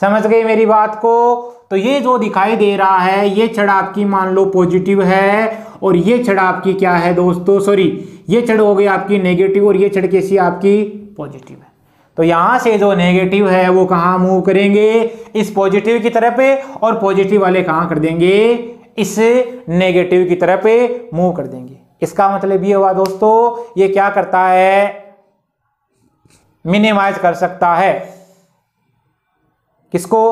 समझ गए मेरी बात को? तो ये जो दिखाई दे रहा है, ये छड़ आपकी मान लो पॉजिटिव है, और ये छड़ आपकी क्या है दोस्तों, सॉरी ये छड़ हो गई आपकी नेगेटिव, और ये छड़ कैसी आपकी पॉजिटिव है। तो यहां से जो नेगेटिव है वो कहां मूव करेंगे, इस पॉजिटिव की तरफ पे, और पॉजिटिव वाले कहां कर देंगे, इस नेगेटिव की तरफ पे मूव कर देंगे। इसका मतलब ये हुआ दोस्तों, ये क्या करता है, मिनिमाइज कर सकता है किसको,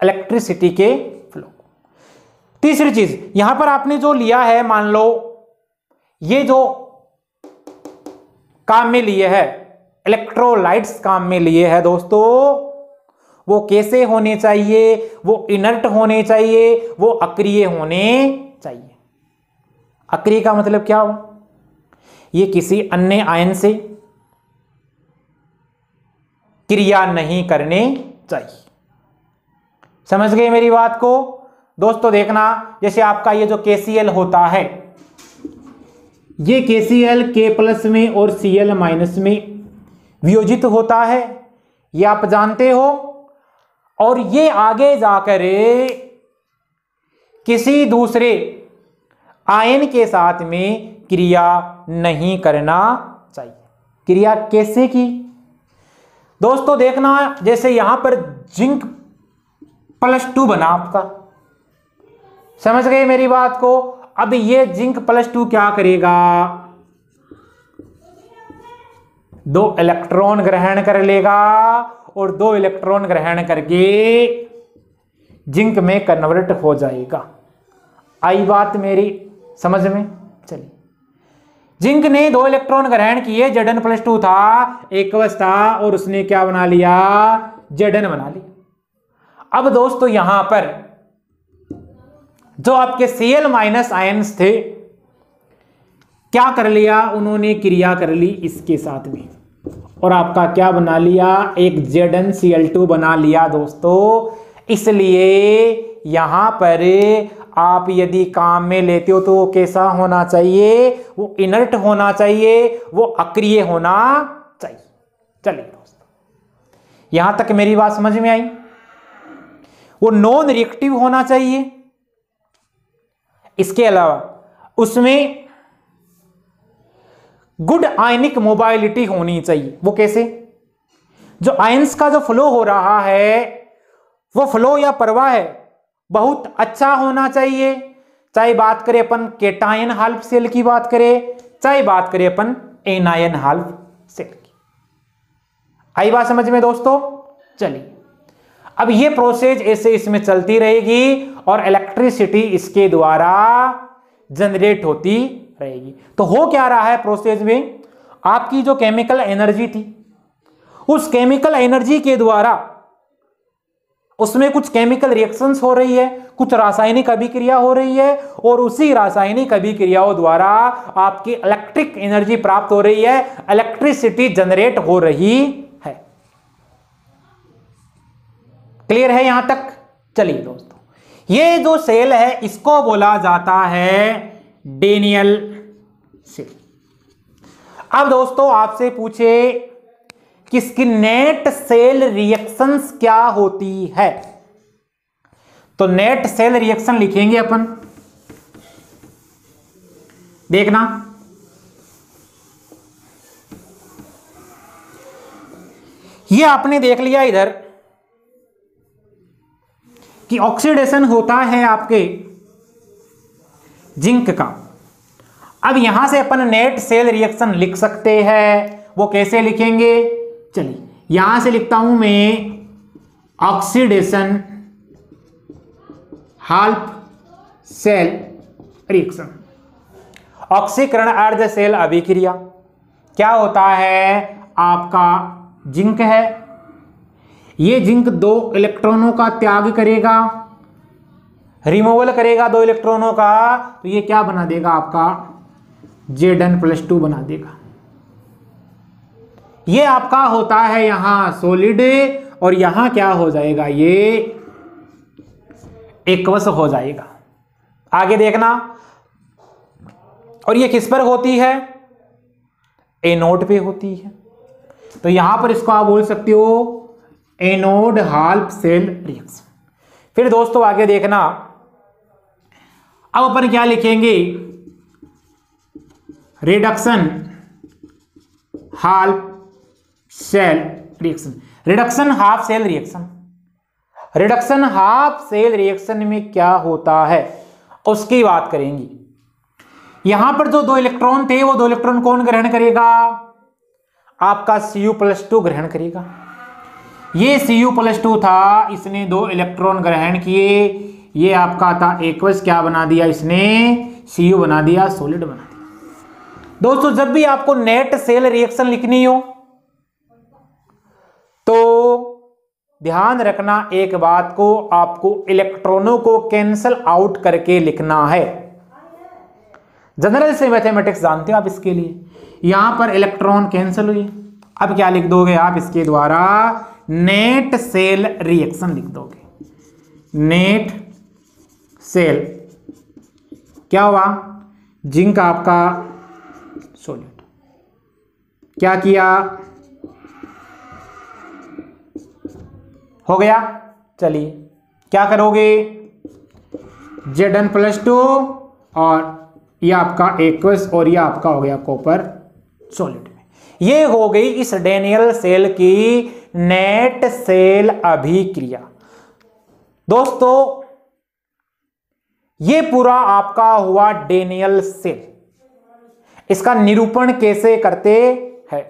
इलेक्ट्रिसिटी के फ्लो। तीसरी चीज यहां पर आपने जो लिया है, मान लो ये जो काम में लिए है, इलेक्ट्रोलाइट्स काम में लिए है दोस्तों, वो कैसे होने चाहिए? वो इनर्ट होने चाहिए, वो अक्रिय होने चाहिए। अक्रिय का मतलब क्या हुआ? ये किसी अन्य आयन से क्रिया नहीं करने चाहिए। समझ गए मेरी बात को? दोस्तों देखना, जैसे आपका ये जो KCl होता है, ये KCl K+ में और Cl- में वियोजित होता है, ये आप जानते हो। और ये आगे जाकर किसी दूसरे आयन के साथ में क्रिया नहीं करना चाहिए। क्रिया कैसे की? दोस्तों देखना, जैसे यहां पर Zn+2 बना आपका, समझ गए मेरी बात को? अब ये Zn+2 क्या करेगा? 2 इलेक्ट्रॉन ग्रहण कर लेगा और 2 इलेक्ट्रॉन ग्रहण करके जिंक में कन्वर्ट हो जाएगा। आई बात मेरी समझ में? चलिए, जिंक ने 2 इलेक्ट्रॉन ग्रहण किए, Zn+2 था, एकवश था, और उसने क्या बना लिया? Zn बना लिया। अब दोस्तों यहां पर जो आपके Cl- आयन्स थे, क्या कर लिया उन्होंने? क्रिया कर ली इसके साथ में, और आपका क्या बना लिया? एक ZnCl2 बना लिया दोस्तों। इसलिए यहां पर आप यदि काम में लेते हो तो वो कैसा होना चाहिए? वो इनर्ट होना चाहिए, वो अक्रिय होना चाहिए। चलिए दोस्तों, यहां तक मेरी बात समझ में आई? वो नॉन रिएक्टिव होना चाहिए। इसके अलावा उसमें गुड आयनिक मोबाइलिटी होनी चाहिए। वो कैसे? जो आयंस का जो फ्लो हो रहा है, वो फ्लो या प्रवाह है बहुत अच्छा होना चाहिए। चाहे बात करें अपन केटायन हाल्फ सेल की बात करें, चाहे बात करें अपन एनायन हाल्फ सेल की। आई बात समझ में दोस्तों? चलिए, अब ये प्रोसेस ऐसे इसमें चलती रहेगी और इलेक्ट्रिसिटी इसके द्वारा जनरेट होती रहेगी। तो हो क्या रहा है प्रोसेस में? आपकी जो केमिकल एनर्जी थी, उस केमिकल एनर्जी के द्वारा उसमें कुछ केमिकल रिएक्शंस हो रही है, कुछ रासायनिक अभिक्रिया हो रही है, और उसी रासायनिक अभिक्रियाओं द्वारा आपकी इलेक्ट्रिक एनर्जी प्राप्त हो रही है, इलेक्ट्रिसिटी जनरेट हो रही है। क्लियर है यहां तक? चलिए दोस्तों, ये जो सेल है इसको बोला जाता है डेनियल सेल। अब दोस्तों आपसे पूछे कि इसकी नेट सेल रिएक्शंस क्या होती है, तो नेट सेल रिएक्शन लिखेंगे अपन। देखना, ये आपने देख लिया इधर कि ऑक्सीडेशन होता है आपके जिंक का। अब यहां से अपन नेट सेल रिएक्शन लिख सकते हैं। वो कैसे लिखेंगे? चलिए, यहां से लिखता हूं मैं ऑक्सीडेशन हाल्फ सेल रिएक्शन। ऑक्सीकरण अर्ध सेल अभिक्रिया क्या होता है? आपका जिंक है, ये जिंक 2 इलेक्ट्रॉनों का त्याग करेगा, रिमूवल करेगा 2 इलेक्ट्रॉनों का, तो ये क्या बना देगा? आपका Zn+2 बना देगा। ये आपका होता है यहां सॉलिड, और यहां क्या हो जाएगा? ये एकवश हो जाएगा। आगे देखना, और ये किस पर होती है? एनोड पे होती है। तो यहां पर इसको आप बोल सकते हो एनोड हाल्फ सेल रिएक्शन। फिर दोस्तों आगे देखना, अब अपन क्या लिखेंगे? Reduction half cell reaction. Reduction half cell reaction, reduction half cell reaction में क्या होता है उसकी बात करेंगे। यहां पर जो 2 इलेक्ट्रॉन थे, वो 2 इलेक्ट्रॉन कौन ग्रहण करेगा? आपका Cu+2 ग्रहण करेगा। ये Cu+2 था, इसने 2 इलेक्ट्रॉन ग्रहण किए, ये आपका था एक्वस, क्या बना दिया इसने, सीयू बना दिया, सॉलिड बना दिया। दोस्तों जब भी आपको नेट सेल रिएक्शन लिखनी हो तो ध्यान रखना एक बात को, आपको इलेक्ट्रॉनों को कैंसल आउट करके लिखना है। जनरल से मैथमेटिक्स जानते हो आप, इसके लिए यहां पर इलेक्ट्रॉन कैंसिल हुई, अब क्या लिख दोगे आप इसके द्वारा, नेट सेल रिएक्शन लिख दोगे। नेट सेल क्या हुआ, जिंक आपका सॉलिड, क्या किया, हो गया। चलिए क्या करोगे, Zn+2 और ये आपका एक्वस और ये आपका हो गया कॉपर सॉलिड में। ये हो गई इस डेनियल सेल की नेट सेल अभिक्रिया। दोस्तों ये पूरा आपका हुआ डेनियल सेल। इसका निरूपण कैसे करते हैं,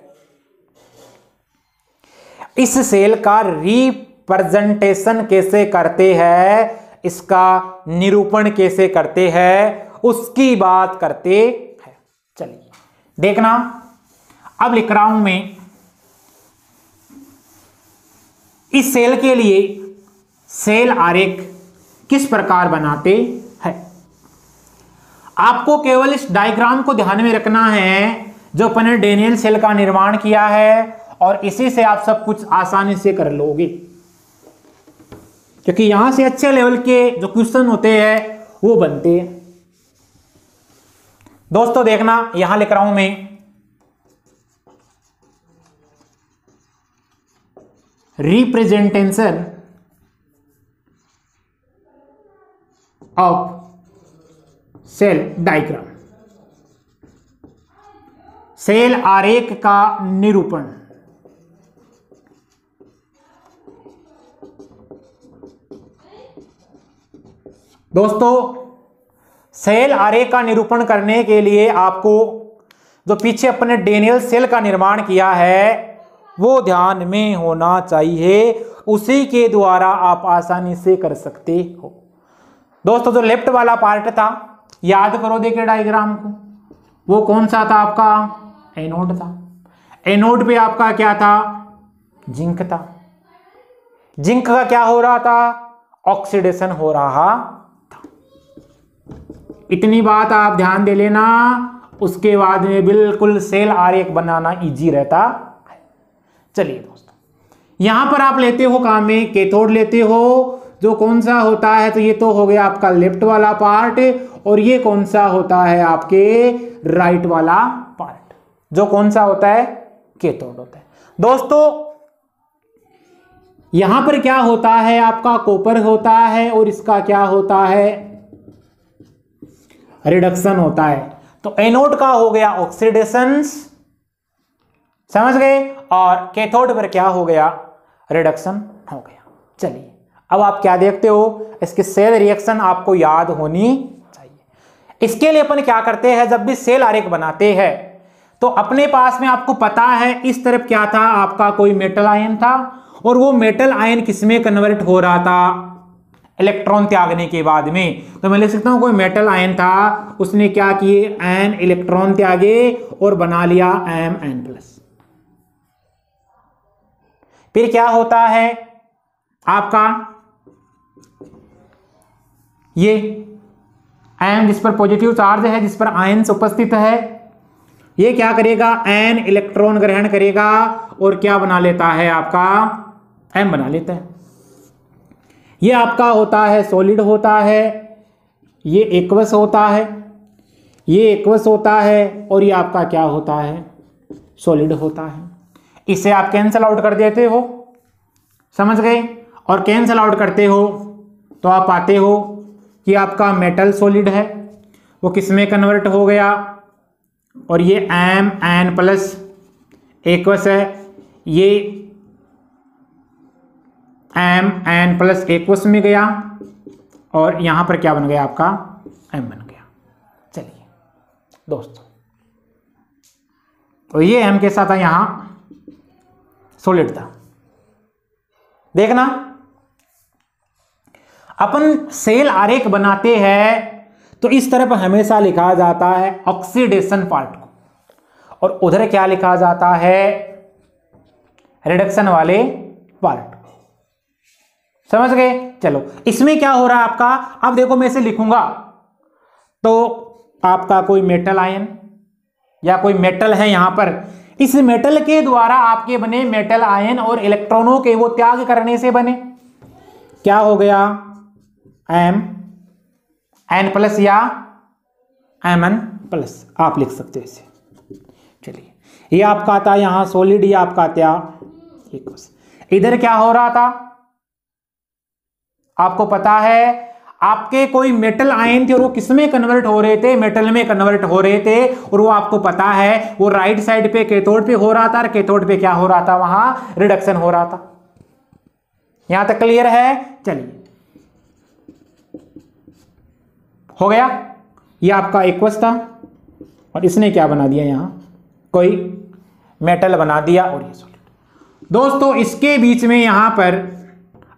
इस सेल का रिप्रेजेंटेशन कैसे करते हैं, इसका निरूपण कैसे करते हैं, उसकी बात करते हैं। चलिए देखना, अब लिख रहा हूं मैं इस सेल के लिए सेल आरेख किस प्रकार बनाते हैं। आपको केवल इस डायग्राम को ध्यान में रखना है जो अपन ने डेनियल सेल का निर्माण किया है, और इसी से आप सब कुछ आसानी से कर लोगे, क्योंकि यहां से अच्छे लेवल के जो क्वेश्चन होते हैं वो बनते हैं। दोस्तों देखना, यहां लिख रहा हूं मैं representation of cell diagram, cell आरेख का निरूपण। दोस्तों सेल आरेख का निरूपण करने के लिए आपको जो पीछे अपने डेनियल सेल का निर्माण किया है वो ध्यान में होना चाहिए, उसी के द्वारा आप आसानी से कर सकते हो। दोस्तों जो लेफ्ट वाला पार्ट था, याद करो देखिए डायग्राम को, वो कौन सा था आपका, एनोड था। एनोड पे आपका क्या था, जिंक था। जिंक का क्या हो रहा था, ऑक्सीडेशन हो रहा था। इतनी बात आप ध्यान दे लेना, उसके बाद में बिल्कुल सेल आरेख बनाना इजी रहता है। चलिए दोस्तों, यहां पर आप लेते हो काम में कैथोड लेते हो, जो कौन सा होता है, तो ये तो हो गया आपका लेफ्ट वाला पार्ट, और ये कौन सा होता है आपके राइट वाला पार्ट, जो कौन सा होता है, कैथोड होता है। दोस्तों यहां पर क्या होता है, आपका कॉपर होता है, और इसका क्या होता है, रिडक्शन होता है। तो एनोड का हो गया ऑक्सीडेशन, समझ गए, और कैथोड पर क्या हो गया, रिडक्शन हो गया। चलिए अब आप क्या देखते हो, इसकी सेल रिएक्शन आपको याद होनी चाहिए। इसके लिए अपन क्या करते हैं, जब भी सेल आरेख बनाते हैं तो अपने पास में आपको पता है इस तरफ क्या था, आपका कोई मेटल आयन था, और वो मेटल आयन किसमें कन्वर्ट हो रहा था, इलेक्ट्रॉन त्यागने के बाद में। तो मैं लिख सकता हूं कोई मेटल आयन था, उसने क्या किए, एन इलेक्ट्रॉन त्यागे और बना लिया Mn+। फिर क्या होता है आपका, ये M जिस पर पॉजिटिव चार्ज है, जिस पर आयंस उपस्थित है, ये क्या करेगा, N इलेक्ट्रॉन ग्रहण करेगा और क्या बना लेता है, आपका M बना लेता है। ये आपका होता है सॉलिड होता है, ये एक्वस होता है, ये एक्वस होता है, और ये आपका क्या होता है, सॉलिड होता है। इसे आप कैंसल आउट कर देते हो, समझ गए, और कैंसल आउट करते हो तो आप पाते हो कि आपका मेटल सॉलिड है, वो किस में कन्वर्ट हो गया, और ये Mn+ एक्वस है, ये Mn+ एक्वस में गया, और यहां पर क्या बन गया, आपका M बन गया। चलिए दोस्तों, तो ये M के साथ यहां सॉलिड था। देखना अपन सेल आरेख बनाते हैं तो इस तरफ हमेशा लिखा जाता है ऑक्सीडेशन पार्ट को, और उधर क्या लिखा जाता है, रिडक्शन वाले पार्ट को। समझ गए? चलो, इसमें क्या हो रहा है आपका, अब देखो मैं इसे लिखूंगा तो आपका कोई मेटल आयन या कोई मेटल है यहां पर, इस मेटल के द्वारा आपके बने मेटल आयन और इलेक्ट्रॉनों के वो त्याग करने से बने, क्या हो गया, एन प्लस या एमएन प्लस, आप लिख सकते हो इसे। चलिए, ये आपका आता यहां सॉलिड, ये आपका आता इधर क्या हो रहा था, आपको पता है आपके कोई मेटल आयन थे और वो किस में कन्वर्ट हो रहे थे, मेटल में कन्वर्ट हो रहे थे, और वो आपको पता है वो राइट साइड पे कैथोड पे हो रहा था, और कैथोड पे क्या हो रहा था, वहां रिडक्शन हो रहा था। यहां तक क्लियर है? चलिए, हो गया। ये आपका एक्वस था और इसने क्या बना दिया, यहां कोई मेटल बना दिया और ये सॉलिड। दोस्तों, इसके बीच में यहां पर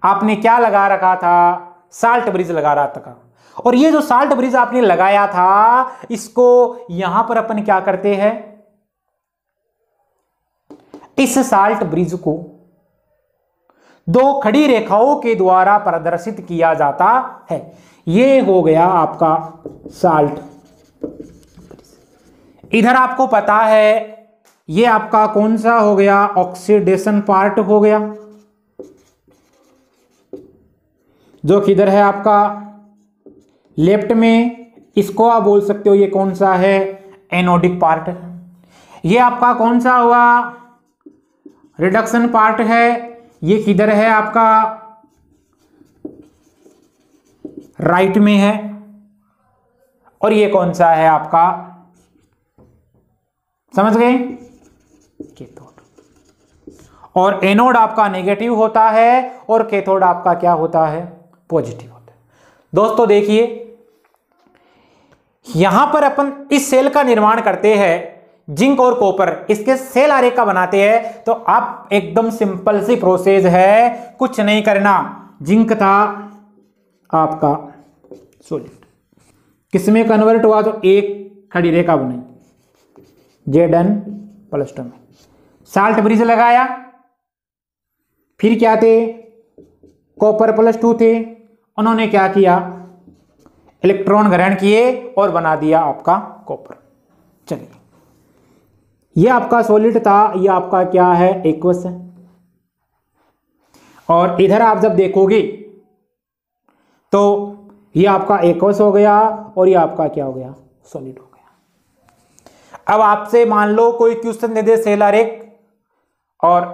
आपने क्या लगा रखा था, साल्ट ब्रिज लगा रहा था, और ये जो साल्ट ब्रिज आपने लगाया था इसको यहां पर अपन क्या करते हैं, इस साल्ट ब्रिज को दो खड़ी रेखाओं के द्वारा प्रदर्शित किया जाता है। ये हो गया आपका साल्ट। इधर आपको पता है ये आपका कौन सा हो गया, ऑक्सीडेशन पार्ट हो गया, जो किधर है आपका लेफ्ट में, इसको आप बोल सकते हो ये कौन सा है, एनोडिक पार्ट। ये आपका कौन सा हुआ, रिडक्शन पार्ट है, ये किधर है आपका राइट में है, और ये कौन सा है आपका, समझ गए, कैथोड। और एनोड आपका नेगेटिव होता है और कैथोड आपका क्या होता है, पॉजिटिव होता है। दोस्तों देखिए, यहां पर अपन इस सेल का निर्माण करते हैं, जिंक और कॉपर, इसके सेल आरेख का बनाते हैं, तो आप एकदम सिंपल सी प्रोसेस है, कुछ नहीं करना। जिंक था आपका सॉलिड, किसमें कन्वर्ट हुआ, तो एक खड़ी रेखा बनाई Zn+2 में, साल्ट ब्रिज लगाया, फिर क्या थे, कॉपर +2 थे, उन्होंने क्या किया, इलेक्ट्रॉन ग्रहण किए और बना दिया आपका कॉपर। चलिए, ये आपका सॉलिड था, ये आपका क्या है, एक्वस है। और इधर आप जब देखोगे तो ये आपका एक्वस हो गया और ये आपका क्या हो गया, सॉलिड हो गया। अब आपसे मान लो कोई क्वेश्चन दे दे सेल आरेख और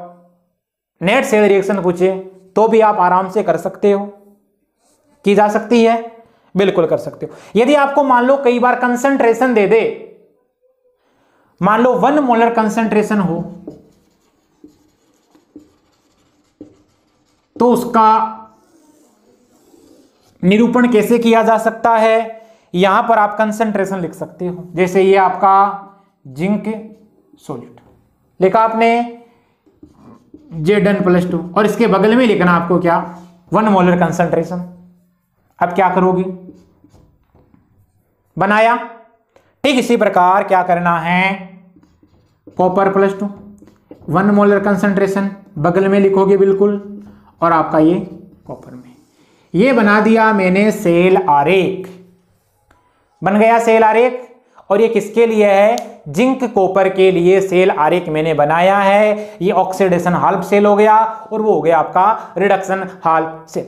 नेट सेल रिएक्शन पूछे, तो भी आप आराम से कर सकते हो, की जा सकती है, बिल्कुल कर सकते हो। यदि आपको मान लो कई बार कंसंट्रेशन दे दे, मान लो 1 मोलर कंसंट्रेशन हो, तो उसका निरूपण कैसे किया जा सकता है, यहां पर आप कंसंट्रेशन लिख सकते हो। जैसे ये आपका जिंक सॉलिड लिखा आपने Zn+2, और इसके बगल में लिखना आपको क्या, 1 मोलर कंसंट्रेशन। अब क्या करोगे, बनाया, ठीक इसी प्रकार क्या करना है, कॉपर +2, 1 मोलर कंसंट्रेशन बगल में लिखोगे बिल्कुल, और आपका ये कॉपर में, ये बना दिया मैंने सेल आरेख, बन गया सेल आरेख। और ये किसके लिए है, जिंक कॉपर के लिए सेल आरेख मैंने बनाया है। ये ऑक्सीडेशन हाल्फ सेल हो गया और वो हो गया आपका रिडक्शन हाल्फ सेल।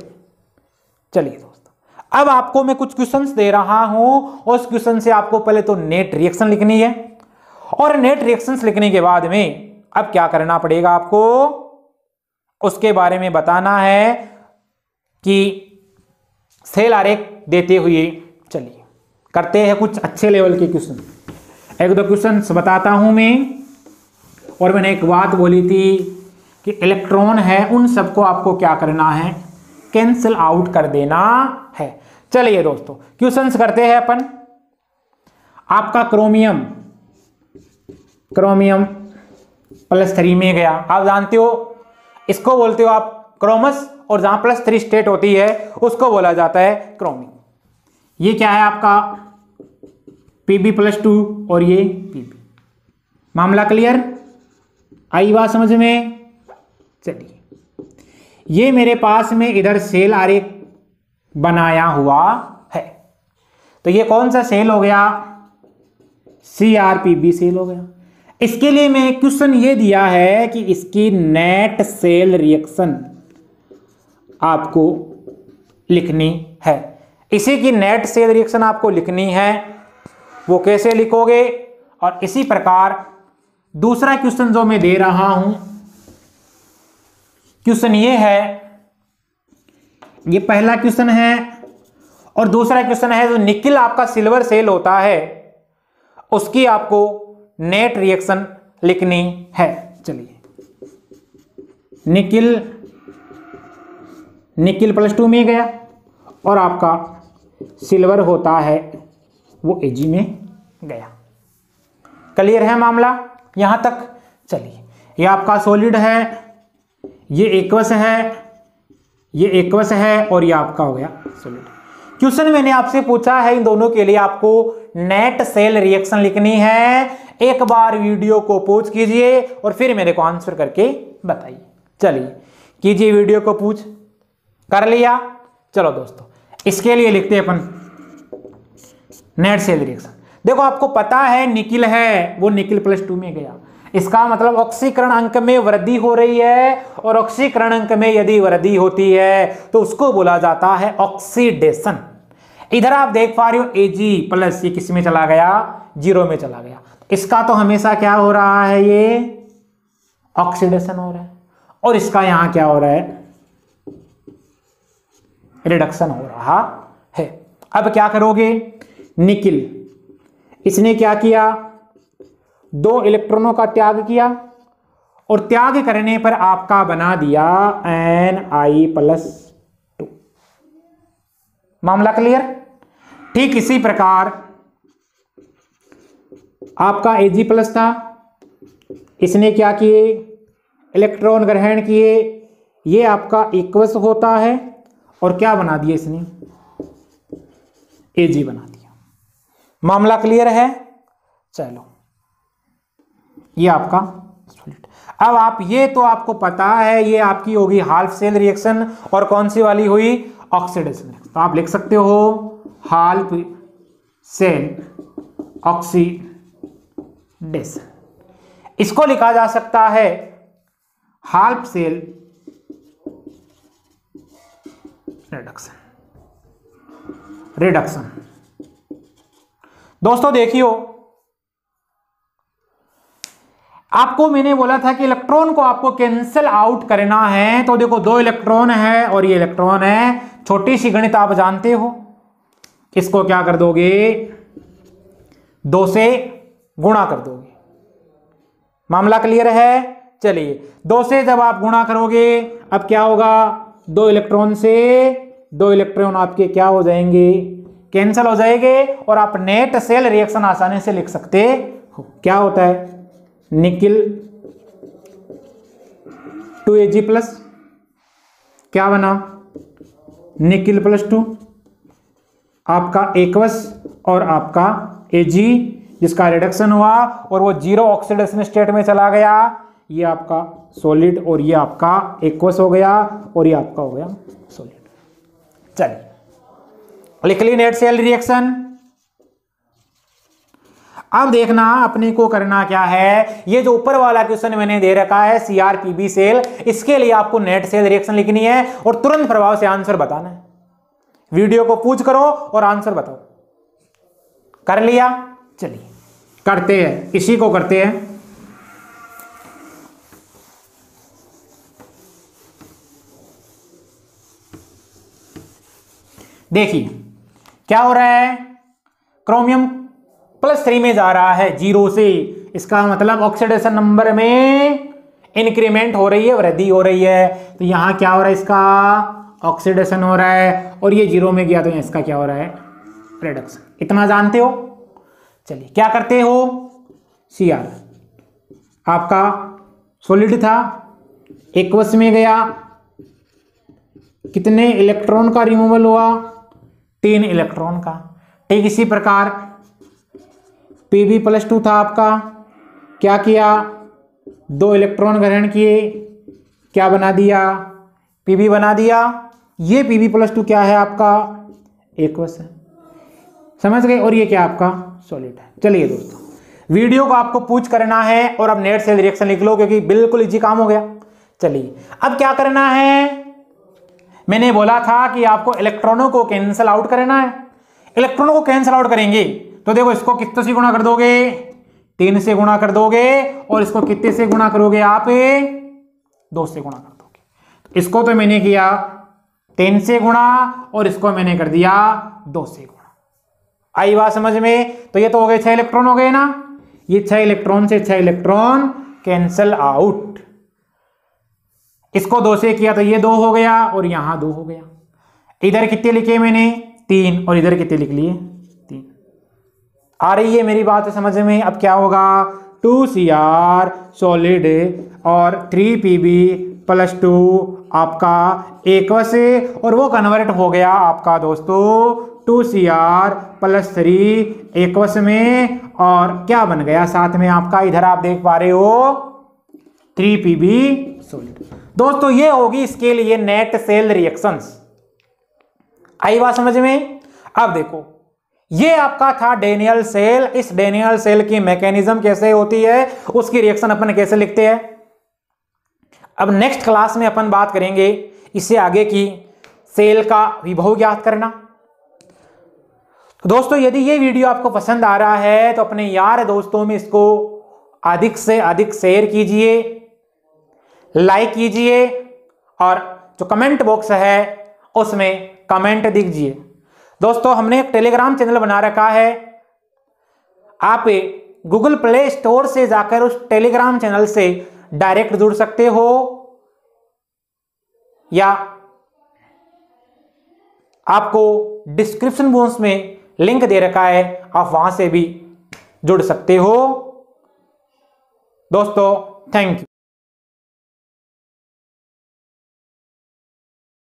चलिए दोस्तों, अब आपको मैं कुछ क्वेश्चंस दे रहा हूं, और उस क्वेश्चन से आपको पहले तो नेट रिएक्शन लिखनी है, और नेट रिएक्शंस लिखने के बाद में अब क्या करना पड़ेगा आपको, उसके बारे में बताना है कि सेल आरेख देते हुए। चलिए करते हैं कुछ अच्छे लेवल के क्वेश्चन, एक दो क्वेश्चन बताता हूं मैं। और मैंने एक बात बोली थी कि इलेक्ट्रॉन है उन सबको आपको क्या करना है, कैंसिल आउट कर देना है। चलिए दोस्तों क्वेश्चंस करते हैं अपन। आपका क्रोमियम +3 में गया, आप जानते हो इसको बोलते हो आप क्रोमस और जहां +3 स्टेट होती है उसको बोला जाता है क्रोमिक। ये क्या है आपका Pb+2 और ये Pb। मामला क्लियर? आई बात समझ में? चलिए, ये मेरे पास में इधर सेल आरेख बनाया हुआ है, तो ये कौन सा सेल हो गया? CrPb सेल हो गया। इसके लिए मैं क्वेश्चन ये दिया है कि इसकी नेट सेल रिएक्शन आपको लिखनी है। इसी की नेट सेल रिएक्शन आपको लिखनी है, वो कैसे लिखोगे? और इसी प्रकार दूसरा क्वेश्चन जो मैं दे रहा हूं, क्वेश्चन ये है, ये पहला क्वेश्चन है, और दूसरा क्वेश्चन है जो निकिल आपका सिल्वर सेल होता है उसकी आपको नेट रिएक्शन लिखनी है। चलिए, निकिल +2 में गया और आपका सिल्वर होता है वो Ag में गया। क्लियर है मामला यहां तक? चलिए, ये आपका सॉलिड है, ये एक्वस है, ये एक्वस है, और ये आपका हो गया सॉलिड। क्वेश्चन मैंने आपसे पूछा है इन दोनों के लिए आपको नेट सेल रिएक्शन लिखनी है। एक बार वीडियो को पॉज कीजिए और फिर मेरे को आंसर करके बताइए। चलिए कीजिए, वीडियो को पॉज कर लिया। चलो दोस्तों, इसके लिए लिखते हैं अपन नेट सेल रिएक्शन। देखो, आपको पता है निकिल है, वो निकिल +2 में गया, इसका मतलब ऑक्सीकरण अंक में वृद्धि हो रही है, और ऑक्सीकरण अंक में यदि वृद्धि होती है तो उसको बोला जाता है ऑक्सीडेशन। इधर आप देख पा रहे हो Ag+ ये किस में चला गया? 0 में चला गया। इसका तो हमेशा क्या हो रहा है? ये ऑक्सीडेशन हो रहा है, और इसका यहां क्या हो रहा है? रिडक्शन हो रहा है। अब क्या करोगे? निकिल, इसने क्या किया? 2 इलेक्ट्रॉनों का त्याग किया, और त्याग करने पर आपका बना दिया Ni+2। मामला क्लियर? ठीक इसी प्रकार आपका Ag+ था, इसने क्या किए? इलेक्ट्रॉन ग्रहण किए, ये आपका एक्वस होता है, और क्या बना दिया इसने? Ag बना दिया। मामला क्लियर है? चलो, ये आपका सॉलिड। अब आप ये तो आपको पता है, ये आपकी होगी हाल्फ सेल रिएक्शन, और कौन सी वाली हुई? ऑक्सीडेशन। तो आप लिख सकते हो हाल्फ सेल ऑक्सीडेशन। इसको लिखा जा सकता है हाल्फ सेल रिडक्शन। दोस्तों देखियो, आपको मैंने बोला था कि इलेक्ट्रॉन को आपको कैंसिल आउट करना है, तो देखो 2 इलेक्ट्रॉन है और ये इलेक्ट्रॉन है। छोटी सी गणित आप जानते हो, इसको क्या कर दोगे? 2 से गुणा कर दोगे। मामला क्लियर है? चलिए, 2 से जब आप गुणा करोगे, अब क्या होगा? 2 इलेक्ट्रॉन से 2 इलेक्ट्रॉन आपके क्या हो जाएंगे? कैंसिल हो जाएंगे, और आप नेट सेल रिएक्शन आसानी से लिख सकते हो। क्या होता है? निकिल 2Ag+, क्या बना? निकिल +2, आपका एक्वस और आपका Ag, जिसका रिडक्शन हुआ और वो 0 ऑक्सीडेशन स्टेट में चला गया। ये आपका सॉलिड, और ये आपका एक्वस हो गया, और ये आपका हो गया सॉलिड। चलिए, लिख ली नेट सेल रिएक्शन। अब देखना अपने को करना क्या है, ये जो ऊपर वाला क्वेश्चन मैंने दे रखा है CrPb सेल, इसके लिए आपको नेट सेल रिएक्शन लिखनी है और तुरंत प्रभाव से आंसर बताना है। वीडियो को पूछ करो और आंसर बताओ। कर लिया? चलिए करते हैं, इसी को करते हैं। देखिए क्या हो रहा है, क्रोमियम +3 में जा रहा है 0 से, इसका मतलब ऑक्सीडेशन नंबर में इंक्रीमेंट हो रही है, वृद्धि हो रही है। तो यहां क्या हो रहा है, इसका ऑक्सीडेशन हो रहा है, और ये 0 में गया तो इसका क्या हो रहा है, रिडक्शन। इतना जानते हो। चलिए क्या करते हो, Cr आपका सॉलिड था, एक्वस में गया, कितने इलेक्ट्रॉन का रिमूवल हुआ? 3 इलेक्ट्रॉन का। ठीक इसी प्रकार Pb+2 था आपका, क्या किया? 2 इलेक्ट्रॉन ग्रहण किए, क्या बना दिया? Pb बना दिया। ये Pb+2 क्या है आपका? एक्वस है, समझ गए? और ये क्या आपका? सॉलिड है। चलिए दोस्तों, वीडियो को आपको पूछ करना है और अब नेट सेल रिएक्शन लिख लो, क्योंकि बिल्कुल इजी काम हो गया। चलिए अब क्या करना है, मैंने बोला था कि आपको इलेक्ट्रॉनों को कैंसिल आउट करना है। इलेक्ट्रॉनों को कैंसिल आउट करेंगे तो देखो, इसको कितने से गुणा कर दोगे? 3 से गुणा कर दोगे, और इसको कितने से गुणा करोगे आप? 2 से गुणा कर दोगे। तो इसको तो मैंने किया 3 से गुणा, और इसको मैंने कर दिया 2 से गुणा। आई बात समझ में? तो ये तो हो गए 6 इलेक्ट्रॉन हो गए ना। ये 6 इलेक्ट्रॉन से 6 इलेक्ट्रॉन कैंसिल आउट। इसको 2 से किया तो ये 2 हो गया, और यहां 2 हो गया। इधर कितने लिखे मैंने? 3, और इधर कितने लिख लिए? 3। आ रही है मेरी बात समझ में? अब क्या होगा? 2Cr सॉलिड और 3Pb+2 आपका एक्वस, और वो कन्वर्ट हो गया आपका दोस्तों 2Cr+3 एक्वस में, और क्या बन गया साथ में आपका? इधर आप देख पा रहे हो 3Pb सॉलिड। दोस्तों ये होगी इसके लिए नेट सेल रिएक्शंस। आई बात समझ में? अब देखो, ये आपका था डेनियल सेल। इस डेनियल सेल की मैकेनिज्म कैसे होती है, उसकी रिएक्शन अपन कैसे लिखते हैं, अब नेक्स्ट क्लास में अपन बात करेंगे इससे आगे की सेल का विभव ज्ञात करना। तो दोस्तों यदि ये वीडियो आपको पसंद आ रहा है तो अपने यार दोस्तों में इसको अधिक से अधिक शेयर कीजिए, लाइक कीजिए, और जो कमेंट बॉक्स है उसमें कमेंट दीजिए। दोस्तों हमने एक टेलीग्राम चैनल बना रखा है, आप गूगल प्ले स्टोर से जाकर उस टेलीग्राम चैनल से डायरेक्ट जुड़ सकते हो, या आपको डिस्क्रिप्शन बॉक्स में लिंक दे रखा है, आप वहां से भी जुड़ सकते हो। दोस्तों थैंक यू।